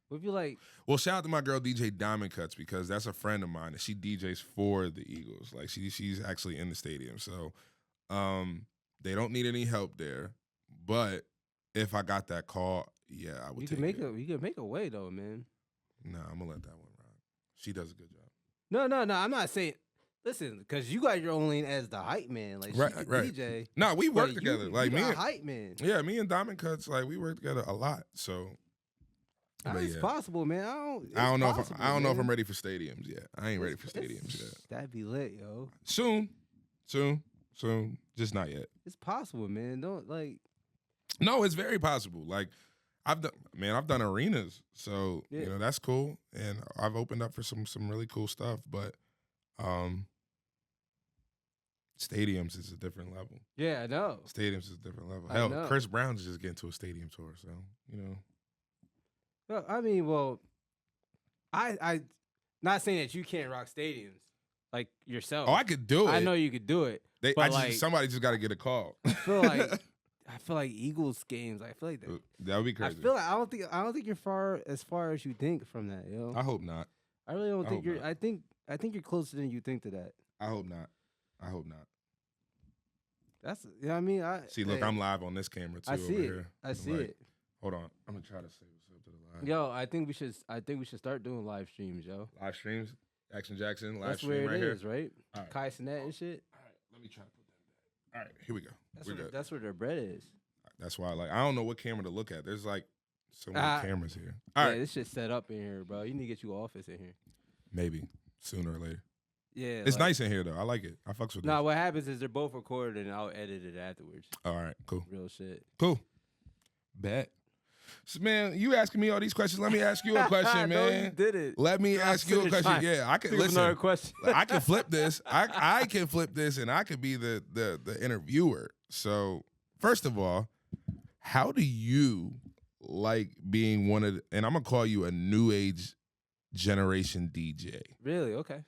What if you like? Well, shout out to my girl DJ Diamond Cuts, because that's a friend of mine and she DJs for the Eagles. Like, she's actually in the stadium, so. They don't need any help there, but if I got that call, yeah, I would. You could make a way though, man. Nah, I'm gonna let that one ride. She does a good job. No. I'm not saying. Listen, because you got your own lane as the hype man, like Right, she's the right. DJ. No, we work but together. You, Like you me, got and, hype man. yeah, me and Diamond Cuts, like we work together a lot. So, but It's yeah. possible, man. I don't know. I don't know if man. I'm ready for stadiums yet. I ain't ready for stadiums yet. That'd be lit, yo. Soon. Just not yet. It's possible, man. Don't like. No, it's very possible. Like I've done arenas, so Yeah. that's cool, and I've opened up for some really cool stuff. But stadiums is a different level. Yeah, I know. Stadiums is a different level. I Hell, know. Chris Brown's just getting to a stadium tour, so Well, I mean, I not saying that you can't rock stadiums like yourself. Oh, I could do it. I know you could do it. But somebody just got to get a call. I feel like Eagles games. I feel like that would be crazy. I don't think you're as far as you think from that, yo. I hope not. I really don't think you're. I think you're closer than you think to that. I hope not. That's I mean. Look, I'm live on this camera too. I see over it. Here. I see it. Hold on, I'm gonna try to say what's up to the live. Yo, I think we should start doing live streams, yo. Live streams, Action Jackson, live That's stream where right it is, here. right? All right. Kai Cenat and shit. All right, let me try to put that back. All right, here we go. That's where their bread is. That's why, I don't know what camera to look at. There's like so many cameras here. All right, this shit's set up in here, bro. You need to get you an office in here. maybe sooner or later. Yeah, it's nice in here though. I like it. I fucks with it. Nah, what happens is they're both recorded and I'll edit it afterwards. All right, cool. Real shit. Cool. Bet. So, man, you asking me all these questions. Let me ask you a question, man. No, you did it. Let me ask you a question. Yeah, I could listen. Another question. I can flip this. I can flip this, and I could be the interviewer. So, first of all, how do you like being one of? And I'm gonna call you a new age generation DJ. Really? Okay.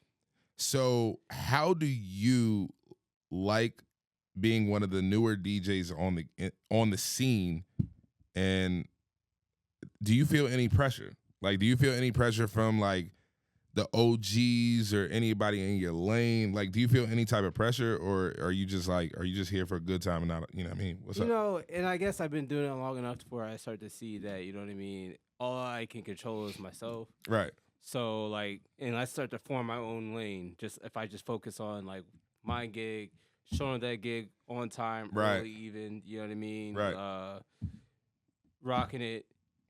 So, how do you like being one of the newer DJs on the scene? And do you feel any pressure? Like, do you feel any pressure from like the OGs or anybody in your lane? Like, do you feel any type of pressure, or are you just here for a good time and not, you know what I mean? What's up? And I guess I've been doing it long enough to where I start to see that, you know what I mean? All I can control is myself. Right. So like, and I start to form my own lane. Just if I just focus on like my gig, showing that gig on time, right. early even, you know what I mean? Right. Rocking it.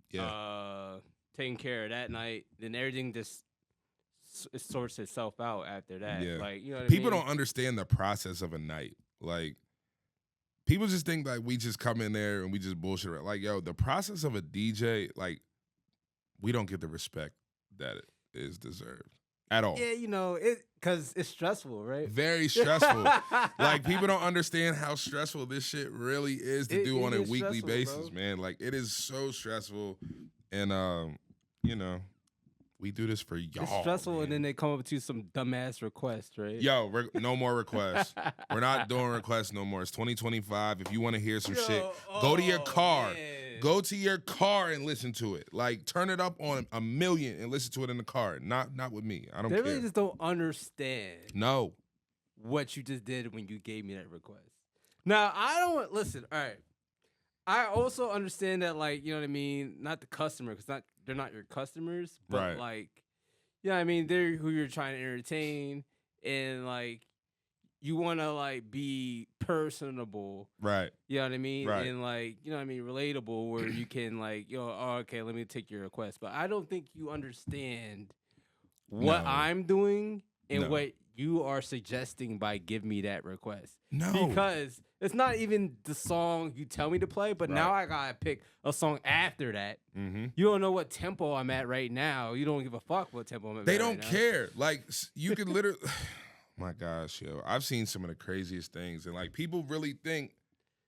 Yeah. Taking care of that night, then everything just it sorts itself out after that. Yeah. Like, you know what people I mean? don't understand the process of a night. Like, people just think like we just come in there and we just bullshit around. Like, yo, the process of a DJ, like, we don't get the respect that it is deserved at all. Yeah, because it's stressful, right? Very stressful. Like, people don't understand how stressful this shit really is to do on a weekly basis, bro. Man. Like, it is so stressful. And, we do this for y'all. It's stressful, man. And then they come up to some dumbass request, right? Yo, no more requests. We're not doing requests no more. It's 2025. If you want to hear some shit, go to your car. Man. Go to your car and listen to it. Like, turn it up on 1,000,000 and listen to it in the car. Not with me. I don't care. They really just don't understand. No. What you just did when you gave me that request. Now, I don't listen. All right. I also understand that, like, you know what I mean? Not the customer, because they're not your customers, but right. like, you know what I mean? They're who you're trying to entertain, and like, you want to like be personable, right? You know what I mean? Right. And like, you know what I mean, relatable, where you can like, okay, let me take your request. But I don't think you understand what I'm doing and what you are suggesting by give me that request. No, because it's not even the song you tell me to play, but now I gotta pick a song after that. Mm-hmm. You don't know what tempo I'm at right now. You don't give a fuck what tempo I'm at. They don't care. Like, you could literally. My gosh, yo, I've seen some of the craziest things, and like, people really think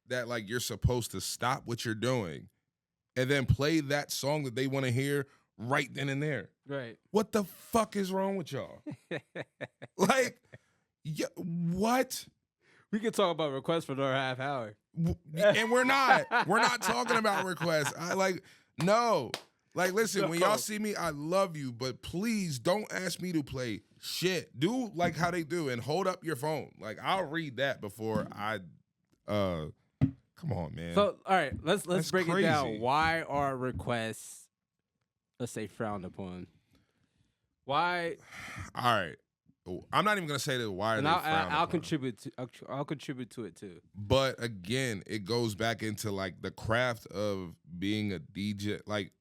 that like you're supposed to stop what you're doing and then play that song that they want to hear right then and there. Right. What the fuck is wrong with y'all? Like, what? We could talk about requests for another half hour. And we're not. We're not talking about requests. No. Like, listen, when y'all see me, I love you, but please don't ask me to play shit. Do like how they do and hold up your phone. Like, I'll read that before I come on, man. So, all right, let's break crazy. it down. Why are requests, let's say, frowned upon? Why? All right. I'm not even gonna say that why are And they frowned I'll upon. contribute to I'll contribute to it too. But again, it goes back into like the craft of being a DJ. Like,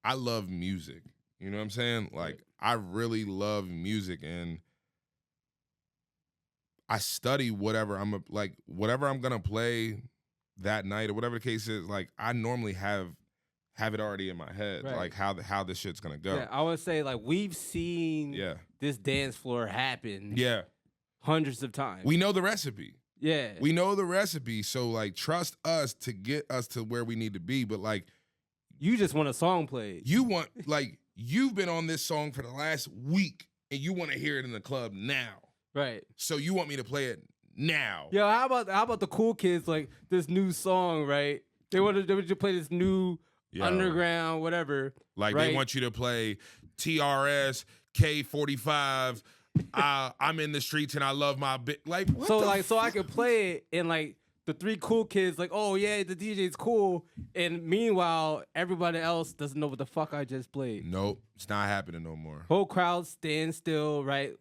I love music. You know what I'm saying? Like, I really love music, and I study whatever whatever I'm gonna play that night or whatever the case is. Like, I normally have it already in my head, Right. like how this shit's gonna go. Yeah, I would say like we've seen this dance floor happen Yeah. hundreds of times. We know the recipe. Yeah. We know the recipe. So like trust us to get us to where we need to be. But like you just want a song played. you want like you've been on this song for the last week and you want to hear it in the club now. Right. So you want me to play it now. Yo, how about the cool kids like this new song, right? They would just play this new underground, whatever. Like right? they want you to play TRS, K45, I'm in the streets and I love my bit. Like what so the like so I fuck? could play it and like the three cool kids like, oh yeah, the DJ's cool, and meanwhile everybody else doesn't know what the fuck I just played. Nope, it's not happening no more. Whole crowd stand still, right?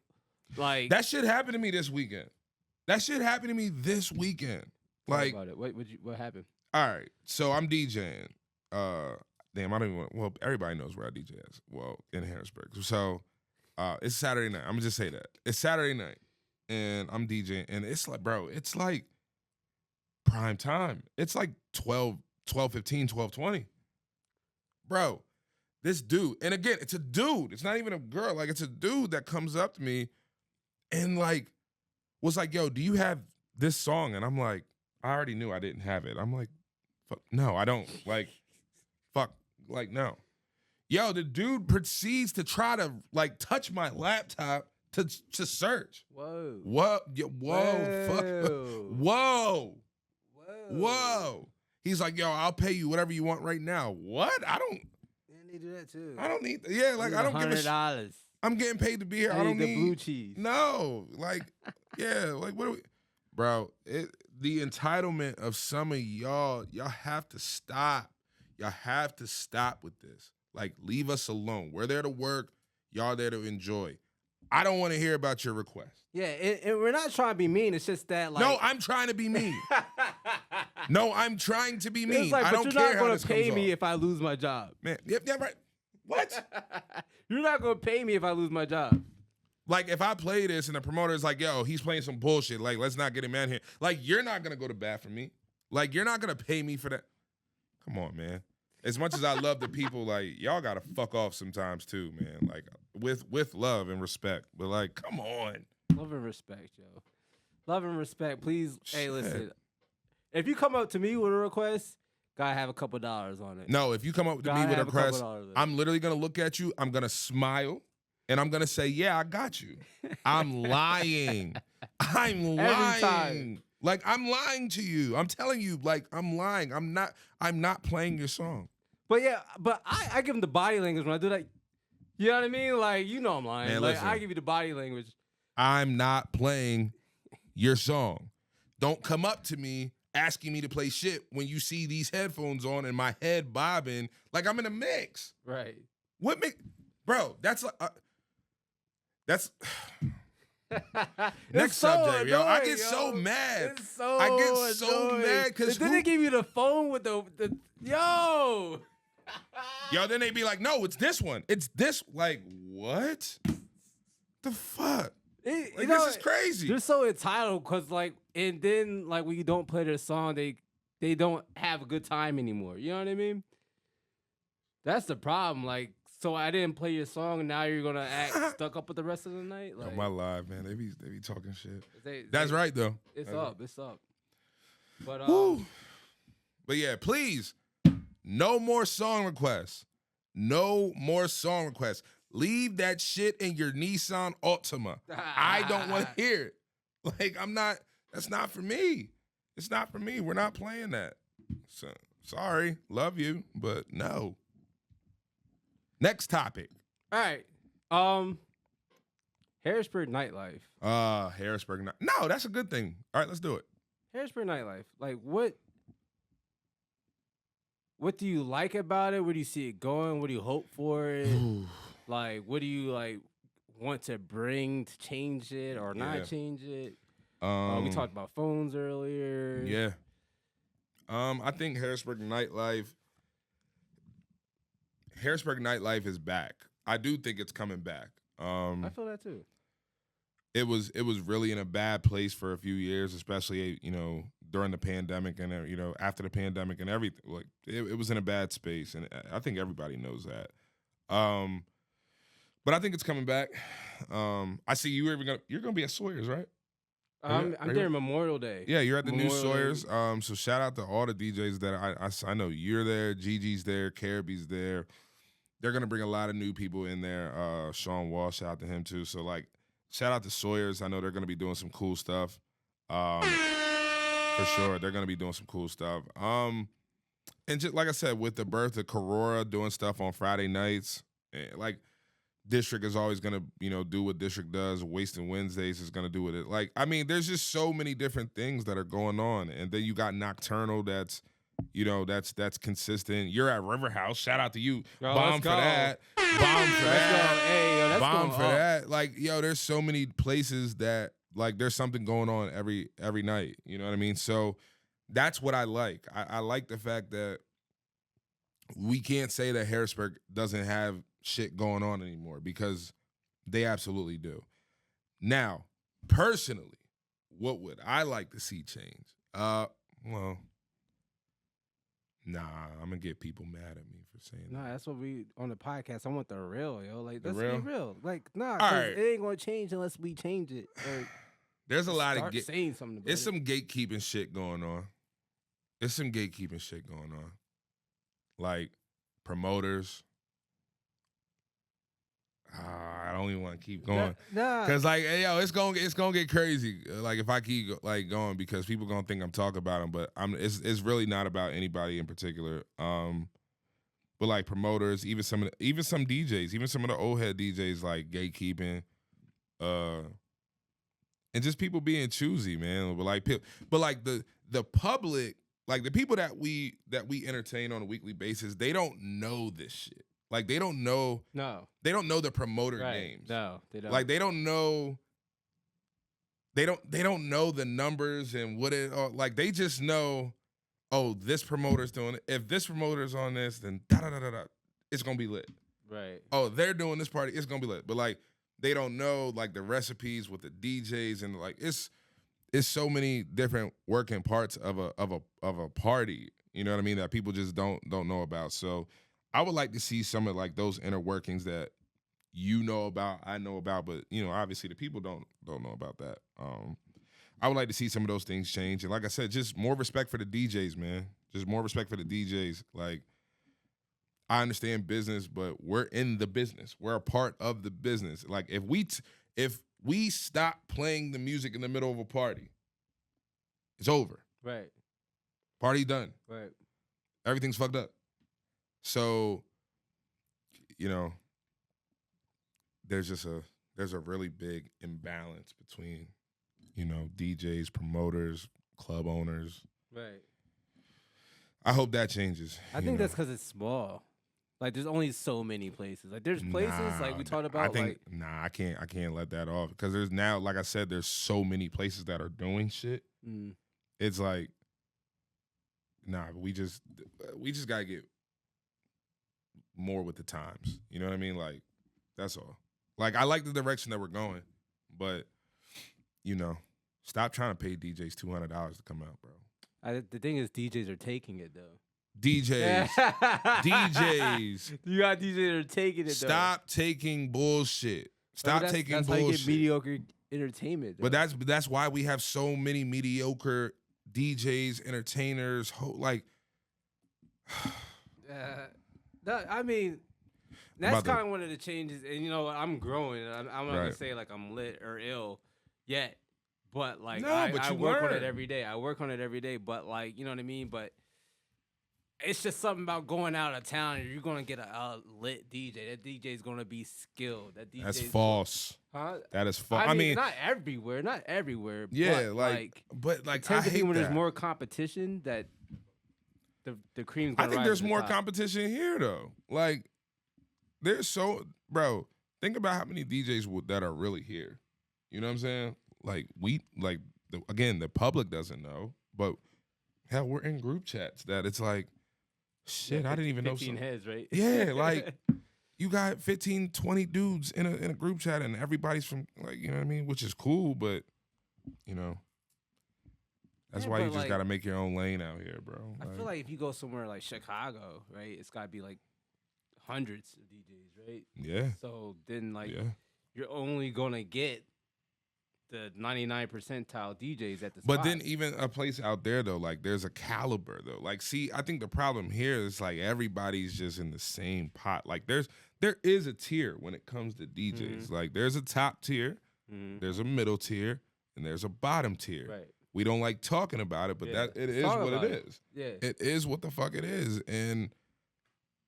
Like that shit happened to me this weekend. Like about it. What happened? All right, so I'm DJing. Damn, I don't even want, well, everybody knows where I DJ is. Well, in Harrisburg. So it's Saturday night. I'm gonna just say that. It's Saturday night. And I'm DJing. And it's like, bro, it's like prime time. It's like 12:15, 12:20. Bro, this dude, and again, it's a dude. It's not even a girl. Like, it's a dude that comes up to me and like was like, yo, do you have this song? And I'm like, I already knew I didn't have it. I'm like, fuck, no, I don't. Like, fuck, like, no. Yo, the dude proceeds to try to like touch my laptop to search. Whoa. What? Whoa. Fuck. Whoa. Whoa. He's like, yo, I'll pay you whatever you want right now. What? I don't. Yeah, they do that too. I don't need. Yeah, like I don't give a $100. I'm getting paid to be here. I don't the need blue cheese. No, like, yeah, like what? Bro, the entitlement of some of y'all have to stop. Y'all have to stop with this. Like, leave us alone. We're there to work. Y'all there to enjoy. I don't want to hear about your request. Yeah, and we're not trying to be mean. It's just that, like... No, I'm trying to be mean. No, I'm trying to be mean. Like, I don't care how this you're not going to pay me off. if I lose my job. Man, yeah, right. What? You're not going to pay me if I lose my job. Like, if I play this and the promoter's like, yo, he's playing some bullshit, like, let's not get him out here. Like, you're not going to go to bat for me. Like, you're not going to pay me for that. Come on, man. As much as I love the people, like, y'all got to fuck off sometimes, too, man. Like, with love and respect. But, like, come on. Love and respect, yo. Love and respect. Please, Shit. Hey, listen. If you come up to me with a request, gotta have a couple dollars on it. No, if you come up to me with a request, I'm literally going to look at you. I'm going to smile. And I'm going to say, yeah, I got you. I'm lying. I'm lying. Every time. Like, I'm lying to you. I'm telling you, like, I'm lying. I'm not playing your song. But yeah, but I give him the body language when I do that. You know what I mean? Like, you know I'm lying. Man, like, listen. I give you the body language. I'm not playing your song. Don't come up to me asking me to play shit when you see these headphones on and my head bobbing like I'm in a mix. Right. What make, bro? That's like, that's next so subject, yo. I annoying, get so mad. It's so I get so annoying. mad because Then they give you the phone with the yo. Yo, then they be like, no, it's this one. It's this. Like, what? The fuck? Like, this is crazy. They're so entitled because, like, and then, like, when you don't play their song, they don't have a good time anymore. You know what I mean? That's the problem. Like, so I didn't play your song, and now you're gonna act stuck up with the rest of the night. Like, Yo, my live, man, they be talking shit. That's right though. It's That's up. right. It's up. But But yeah, please, no more song requests. No more song requests. Leave that shit in your Nissan Altima. I don't want to hear it. Like, I'm not. That's not for me. It's not for me. We're not playing that. So sorry, love you, but no. Next topic. all right. Harrisburg nightlife. Harrisburg. No, that's a good thing. All right, let's do it. Harrisburg nightlife. Like, what do you like about it? Where do you see it going? What do you hope for it? Like, what do you like? want to bring to change it or not change it? We talked about phones earlier. Yeah. I think Harrisburg nightlife is back. I do think it's coming back. I feel that too. It was really in a bad place for a few years, especially during the pandemic and after the pandemic and everything. Like it was in a bad space, and I think everybody knows that. But I think it's coming back. I see you're gonna be at Sawyer's, right? I'm there Memorial Day. Yeah, you're at the new Memorial Sawyer's. So shout out to all the DJs that I know. You're there, Gigi's there, Caribbe's there. They're gonna bring a lot of new people in there. Sean Wall, shout out to him too. So like, shout out to Sawyer's. I know they're gonna be doing some cool stuff. For sure, they're gonna be doing some cool stuff. And just like I said, with the birth of Corora doing stuff on Friday nights, like District is always gonna do what District does. Wasting Wednesdays is gonna do with it. Like, I mean, there's just so many different things that are going on, and then you got Nocturnal that's consistent. You're at River House. Shout out to you. Bomb for that. Bomb for that. Hey, yo, that's Bomb going for up. that. Like, yo, there's so many places that like there's something going on every night. You know what I mean? So that's what I like. I like the fact that we can't say that Harrisburg doesn't have shit going on anymore, because they absolutely do. Now, personally, what would I like to see change? Well, nah, I'm gonna get people mad at me for saying that. Nah, that's what we on the podcast. I want the real, yo. Like, The let's real? be real. Like, nah, 'cause Alright. it ain't gonna change unless we change it. Or There's a lot of start saying something about it's it. some gatekeeping shit going on. It's some gatekeeping shit going on. Like promoters. I don't even want to keep going. Nah. Cause like, hey, yo, it's gonna get crazy. Like if I keep like going, because people gonna think I'm talking about them, but it's really not about anybody in particular. But like promoters, even some DJs, even some of the old head DJs, like gatekeeping, and just people being choosy, man. But like the public, like the people that we entertain on a weekly basis, they don't know this shit. Like they don't know. No. They don't know the promoter Right. names. No, they don't. Like they don't know. They don't know the numbers and what it like. They just know, oh, this promoter's doing it. If this promoter's on this, then it's gonna be lit. Right. Oh, they're doing this party, it's gonna be lit. But like they don't know like the recipes with the DJs and like it's so many different working parts of a party. You know what I mean? That people just don't know about. So I would like to see some of like those inner workings that you know about, I know about, but obviously the people don't know about that. I would like to see some of those things change, and like I said, just more respect for the DJs, man. Just more respect for the DJs. Like I understand business, but we're in the business. We're a part of the business. Like if we stop playing the music in the middle of a party, it's over. Right. Party done. Right. Everything's fucked up. So, there's a really big imbalance between, DJs, promoters, club owners. Right. I hope that changes. I think that's because it's small. Like there's only so many places. Like there's places like we talked about. I can't let that off, because there's now, like I said, there's so many places that are doing shit. It's like, we just gotta get more with the times. You know what I mean? Like, that's all. Like, I like the direction that we're going, but stop trying to pay DJs $200 to come out, bro. The thing is, DJs are taking it though. DJs. You got DJs that are taking it. Stop taking bullshit. Stop taking that's bullshit. How you get mediocre entertainment. Though. But that's why we have so many mediocre DJs, entertainers. No, I mean, that's kind of one of the changes. And I'm growing. I'm not gonna say like I'm lit or ill yet, but like I work on it every day. But like, you know what I mean. But it's just something about going out of town and you're gonna get a lit DJ. That DJ is gonna be skilled. That's false. Huh? That is false. I mean, not everywhere. Yeah, but I tends to hate be when that. there's more competition that the cream's gonna I think rise there's to the more top. competition here though. Like, bro, think about how many DJs that are really here. You know what I'm saying? Like again, the public doesn't know, but hell, we're in group chats that it's like, shit, Yeah, I didn't even know. 15 heads, right? Yeah, like you got 15, 20 dudes in a group chat, and everybody's from like, you know what I mean, which is cool, but you know, that's why you just got to make your own lane out here, bro. I feel like if you go somewhere like Chicago, right, it's got to be like hundreds of DJs, right? Yeah. So then, you're only gonna get the 99 percentile DJs at the spot. But then even a place out there though, like there's a caliber though. Like, see, I think the problem here is like everybody's just in the same pot. Like there is a tier when it comes to DJs. Mm-hmm. Like there's a top tier, there's a middle tier, and there's a bottom tier. Right. We don't like talking about it, but that it is what it is. Yeah. It is what the fuck it is.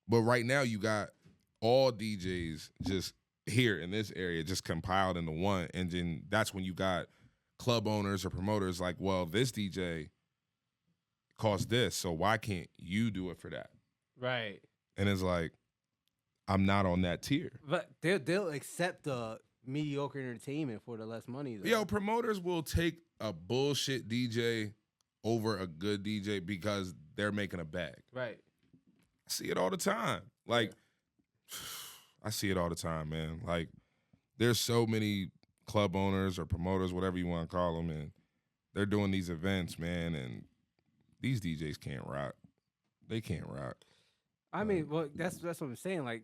But right now you got all DJs just here in this area just compiled into one, and then that's when you got club owners or promoters like, well, this DJ costs this, so why can't you do it for that? Right. And it's like, I'm not on that tier. But they'll accept the mediocre entertainment for the less money though. Yo, promoters will take a bullshit DJ over a good DJ because they're making a bag. Right. I see it all the time. Like, I see it all the time, man. Like, there's so many club owners or promoters, whatever you want to call them, and they're doing these events, man, and these DJs can't rock. They can't rock. I mean, well, that's what I'm saying. Like,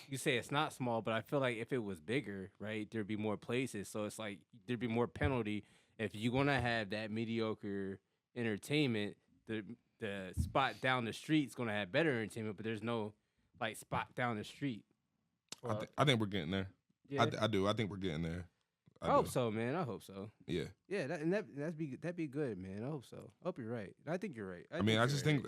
you say it's not small, but I feel like if it was bigger, right, there'd be more places. So it's like there'd be more penalty if you're gonna have that mediocre entertainment. The spot down the street's gonna have better entertainment, but there's no like spot down the street. Well, I think we're getting there. Yeah. I do. I think we're getting there. I hope so, man. I hope so. Yeah. Yeah, that'd be good, man. I hope so. I hope you're right. I think you're right. I just think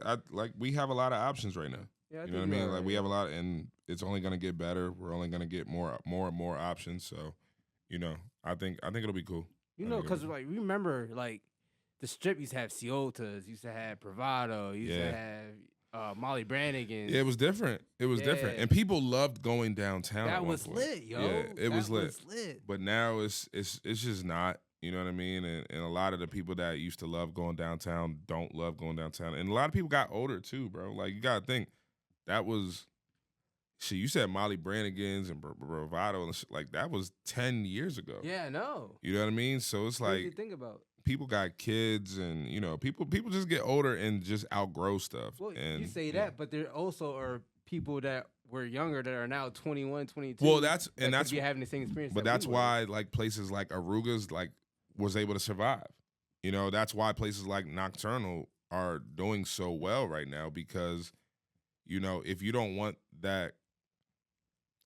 we have a lot of options right now. Yeah, you know what I mean? Like we have a lot, and it's only gonna get better. We're only gonna get more and more options. So, you know, I think it'll be cool. You know, because like remember, like the strip used to have Ciotas, used to have Bravado, used to have Molly Brannigan. Yeah, it was different. It was different, and people loved going downtown. That was lit, yo. Yeah, it was lit. But now it's just not. You know what I mean? And a lot of the people that used to love going downtown don't love going downtown, and a lot of people got older too, bro. Like you gotta think. That was, shit, you said Molly Brannigan's and Bravado and shit, like that was 10 years ago. Yeah, I know. You know what I mean? So it's like, you think about? People got kids and, you know, people just get older and just outgrow stuff. Well, and, you say that, but there also are people that were younger that are now 21, 22. Well, that's having the same experience. But that's why like places like Aruga's like was able to survive. You know, that's why places like Nocturnal are doing so well right now because, you know, if you don't want that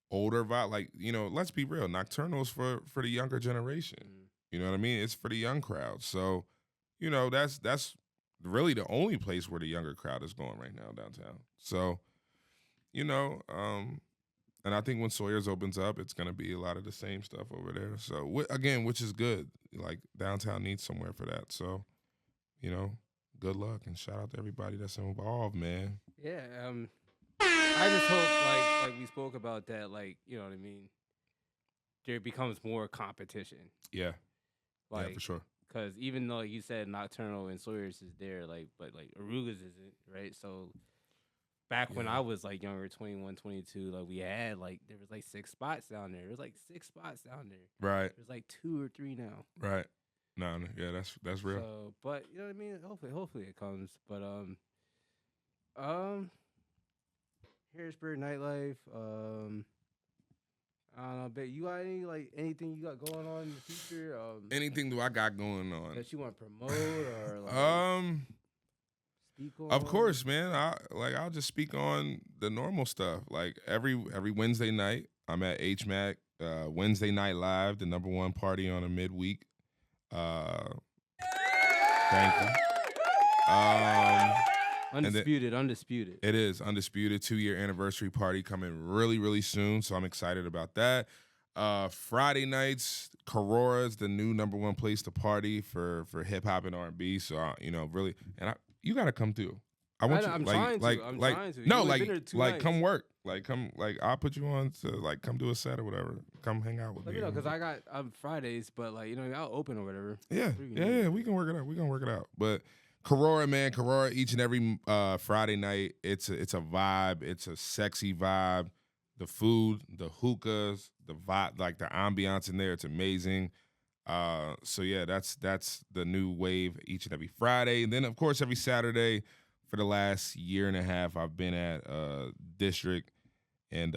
older vibe, like, you know, let's be real, Nocturnal's for the younger generation. You know what I mean? It's for the young crowd. So, you know, that's really the only place where the younger crowd is going right now downtown. So, you know, and I think when Sawyer's opens up, it's going to be a lot of the same stuff over there. So, again, which is good. Like, downtown needs somewhere for that. So, you know, good luck and shout out to everybody that's involved, man. Yeah, I just hope like we spoke about that, like, you know what I mean, there becomes more competition. Yeah. Like, yeah, for sure. Because even though you said Nocturnal and Sawyer's is there, like, but like Aruga's isn't, right? So back when I was like younger, 21, 22, like we had like there was like 6 spots down there. There was like 6 spots down there. Right. There's like 2 or 3 now. Right. No, yeah, that's real. So, but you know what I mean? Hopefully it comes. But Harrisburg nightlife. I don't know, but you got anything you got going on in the future? Anything do I got going on that you want to promote or like speak on? Of course, man. I'll just speak on the normal stuff. Like every Wednesday night, I'm at HMAC Wednesday Night Live, the #1 party on a midweek. Thank you. Undisputed. It is undisputed 2-year anniversary party coming really, really soon. So I'm excited about that. Friday nights, Corora's the new #1 place to party for hip hop and R&B. So you know, really, and you got to come through. I want you. I'm like, trying like, to. I'm like, trying to. No, You only like, been there 2 like, nights. come work. Like, come, like, I'll put you on to like come do a set or whatever. Come hang out with Let me. me know because I got Fridays, but like I'll open or whatever. Yeah, We can yeah, do yeah. it. We can work it out. We gonna work it out. But Karora, man, Karora, each and every Friday night, it's a vibe. It's a sexy vibe. The food, the hookahs, the vibe, like the ambiance in there, it's amazing. So yeah, that's the new wave each and every Friday, and then of course every Saturday for the last year and a half, I've been at District, and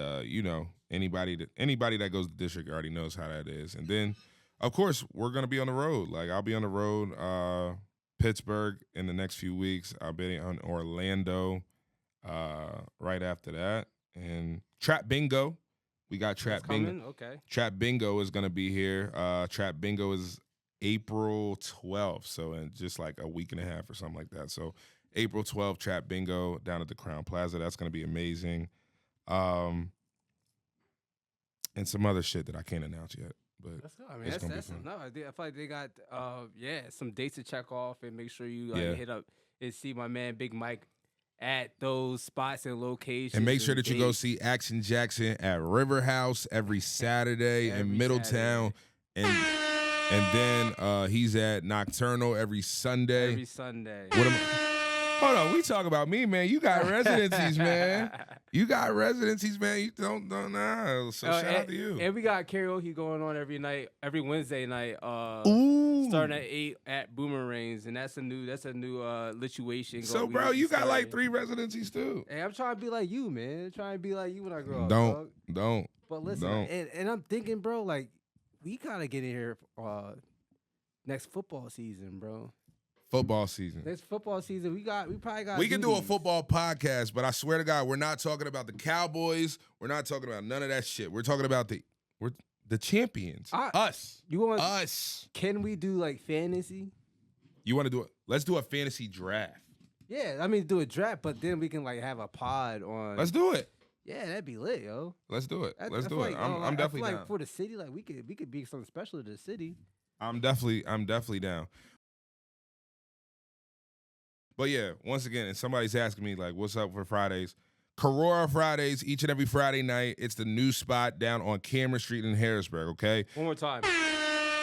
anybody that goes to District already knows how that is. And then of course we're gonna be on the road. Like I'll be on the road, Pittsburgh in the next few weeks. I'll be on Orlando right after that, and Trap Bingo. We got Trap Bingo. Okay. Trap Bingo is gonna be here. Trap Bingo is April 12th, so in just like a week and a half or something like that. So April 12th, Trap Bingo down at the Crown Plaza. That's gonna be amazing. And some other shit that I can't announce yet, but Let's go. I mean, it's that's gonna be fun. no. I feel like they got some dates to check off and make sure you Yeah. hit up and see my man Big Mike at those spots and locations. And make sure that you go dates. see Action Jackson at River House every Saturday Every in Middletown, and then he's at Nocturnal every Sunday. Every Sunday. What am I? Hold on, we talk about me, man. You got residencies, man. You got residencies, man. You don't know. So shout out to you. And we got karaoke going on every night, every Wednesday night. Ooh. Starting at 8 at Boomerangs, and that's a new lituation. So, bro, you got like 3 residencies too. Hey, I'm trying to be like you, man. I'm trying to be like you when I grow up. Don't. But listen, Don't. And I'm thinking, bro, like we gotta get in here next football season, bro. Football season. Next football season, we probably got. We can do a football podcast, but I swear to God, we're not talking about the Cowboys. We're not talking about none of that shit. We're talking about the champions. Us. You want us? Can we do like fantasy? You want to do it? Let's do a fantasy draft. Yeah, I mean do a draft, but then we can like have a pod on. Let's do it. Yeah, that'd be lit, yo. Let's do it. Let's do like, it. I'm definitely I feel down. like for the city, like we could be something special to the city. I'm definitely down. But yeah, once again, and somebody's asking me like, what's up for Fridays? Karora Fridays, each and every Friday night. It's the new spot down on Cameron Street in Harrisburg, okay? One more time.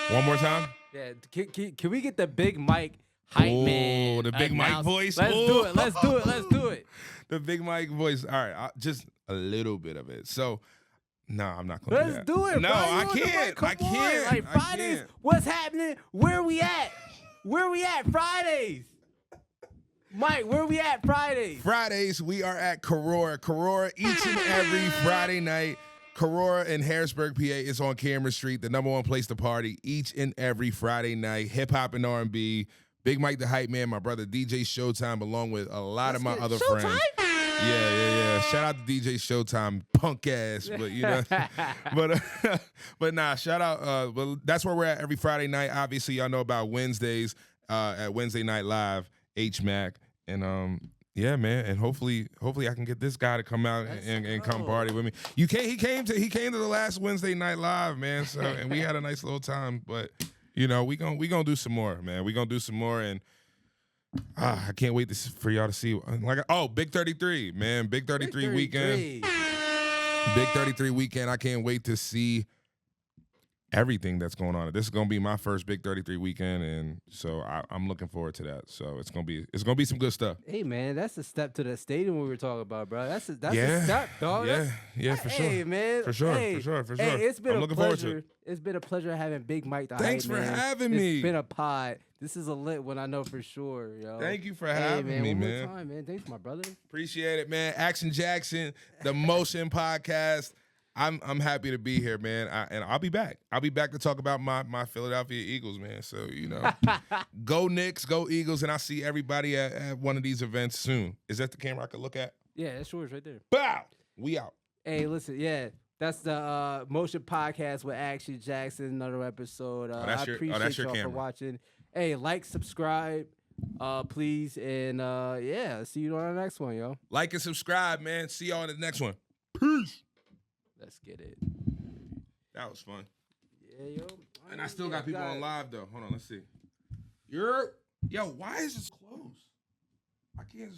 One more time? Yeah, can we get the Big Mike Hypeman? Oh, the Big Mike voice. Let's do it. Let's do it. Let's do it. The Big Mike voice. All right, just a little bit of it. So, no, I'm not going to do that. Let's do it, No, bro. I can't. Come I can't. on. Like Fridays, what's happening? Where we at? Where we at Fridays? Mike, where we at Fridays? Fridays, we are at Karora. Karora each and every Friday night. Karora in Harrisburg, PA is on Cameron Street, the number one place to party each and every Friday night. Hip hop and R&B. Big Mike the Hype Man, my brother DJ Showtime, along with a lot of my other friends. Yeah. Shout out to DJ Showtime, punk ass, but you know, but nah. Shout out. But that's where we're at every Friday night. Obviously, y'all know about Wednesdays at Wednesday Night Live, HMAC, and yeah, man, and hopefully I can get this guy to come out and come party with me. He came to the last Wednesday Night Live, man. So and we had a nice little time, but you know we gonna do some more, man. We gonna do some more, and I can't wait for y'all to see. Like, Big 33, man, Big 33 weekend, Big 33 weekend. I can't wait to see everything that's going on. This is gonna be my first Big 33 weekend, and so I'm looking forward to that. So it's gonna be some good stuff. Hey man, that's a step to the stadium we were talking about, bro. That's a step, dog. Yeah, for sure. Hey man, for sure. Hey, it's been I'm a looking pleasure. forward to it. It's been a pleasure having Big Mike the Thanks Hype for Man. having me. It's been a pod. This is a lit one, I know for sure, yo. Thank you for having me, one man. More time, man. Thanks, my brother. Appreciate it, man. Action Jackson, the Motion Podcast. I'm happy to be here, man. And I'll be back. I'll be back to talk about my Philadelphia Eagles, man. So, you know, go Knicks, go Eagles, and I'll see everybody at one of these events soon. Is that the camera I could look at? Yeah, that's yours right there. Bow! We out. Hey, listen, yeah. That's the Motion Podcast with Action Jackson, another episode. I appreciate y'all for watching. Hey, like, subscribe, please, and yeah, see you on the next one, yo. Like and subscribe, man. See y'all in the next one. Peace. Let's get it. That was fun. Yeah, yo. And I still got people on live, though. Hold on, let's see. Yo, why is this closed? I can't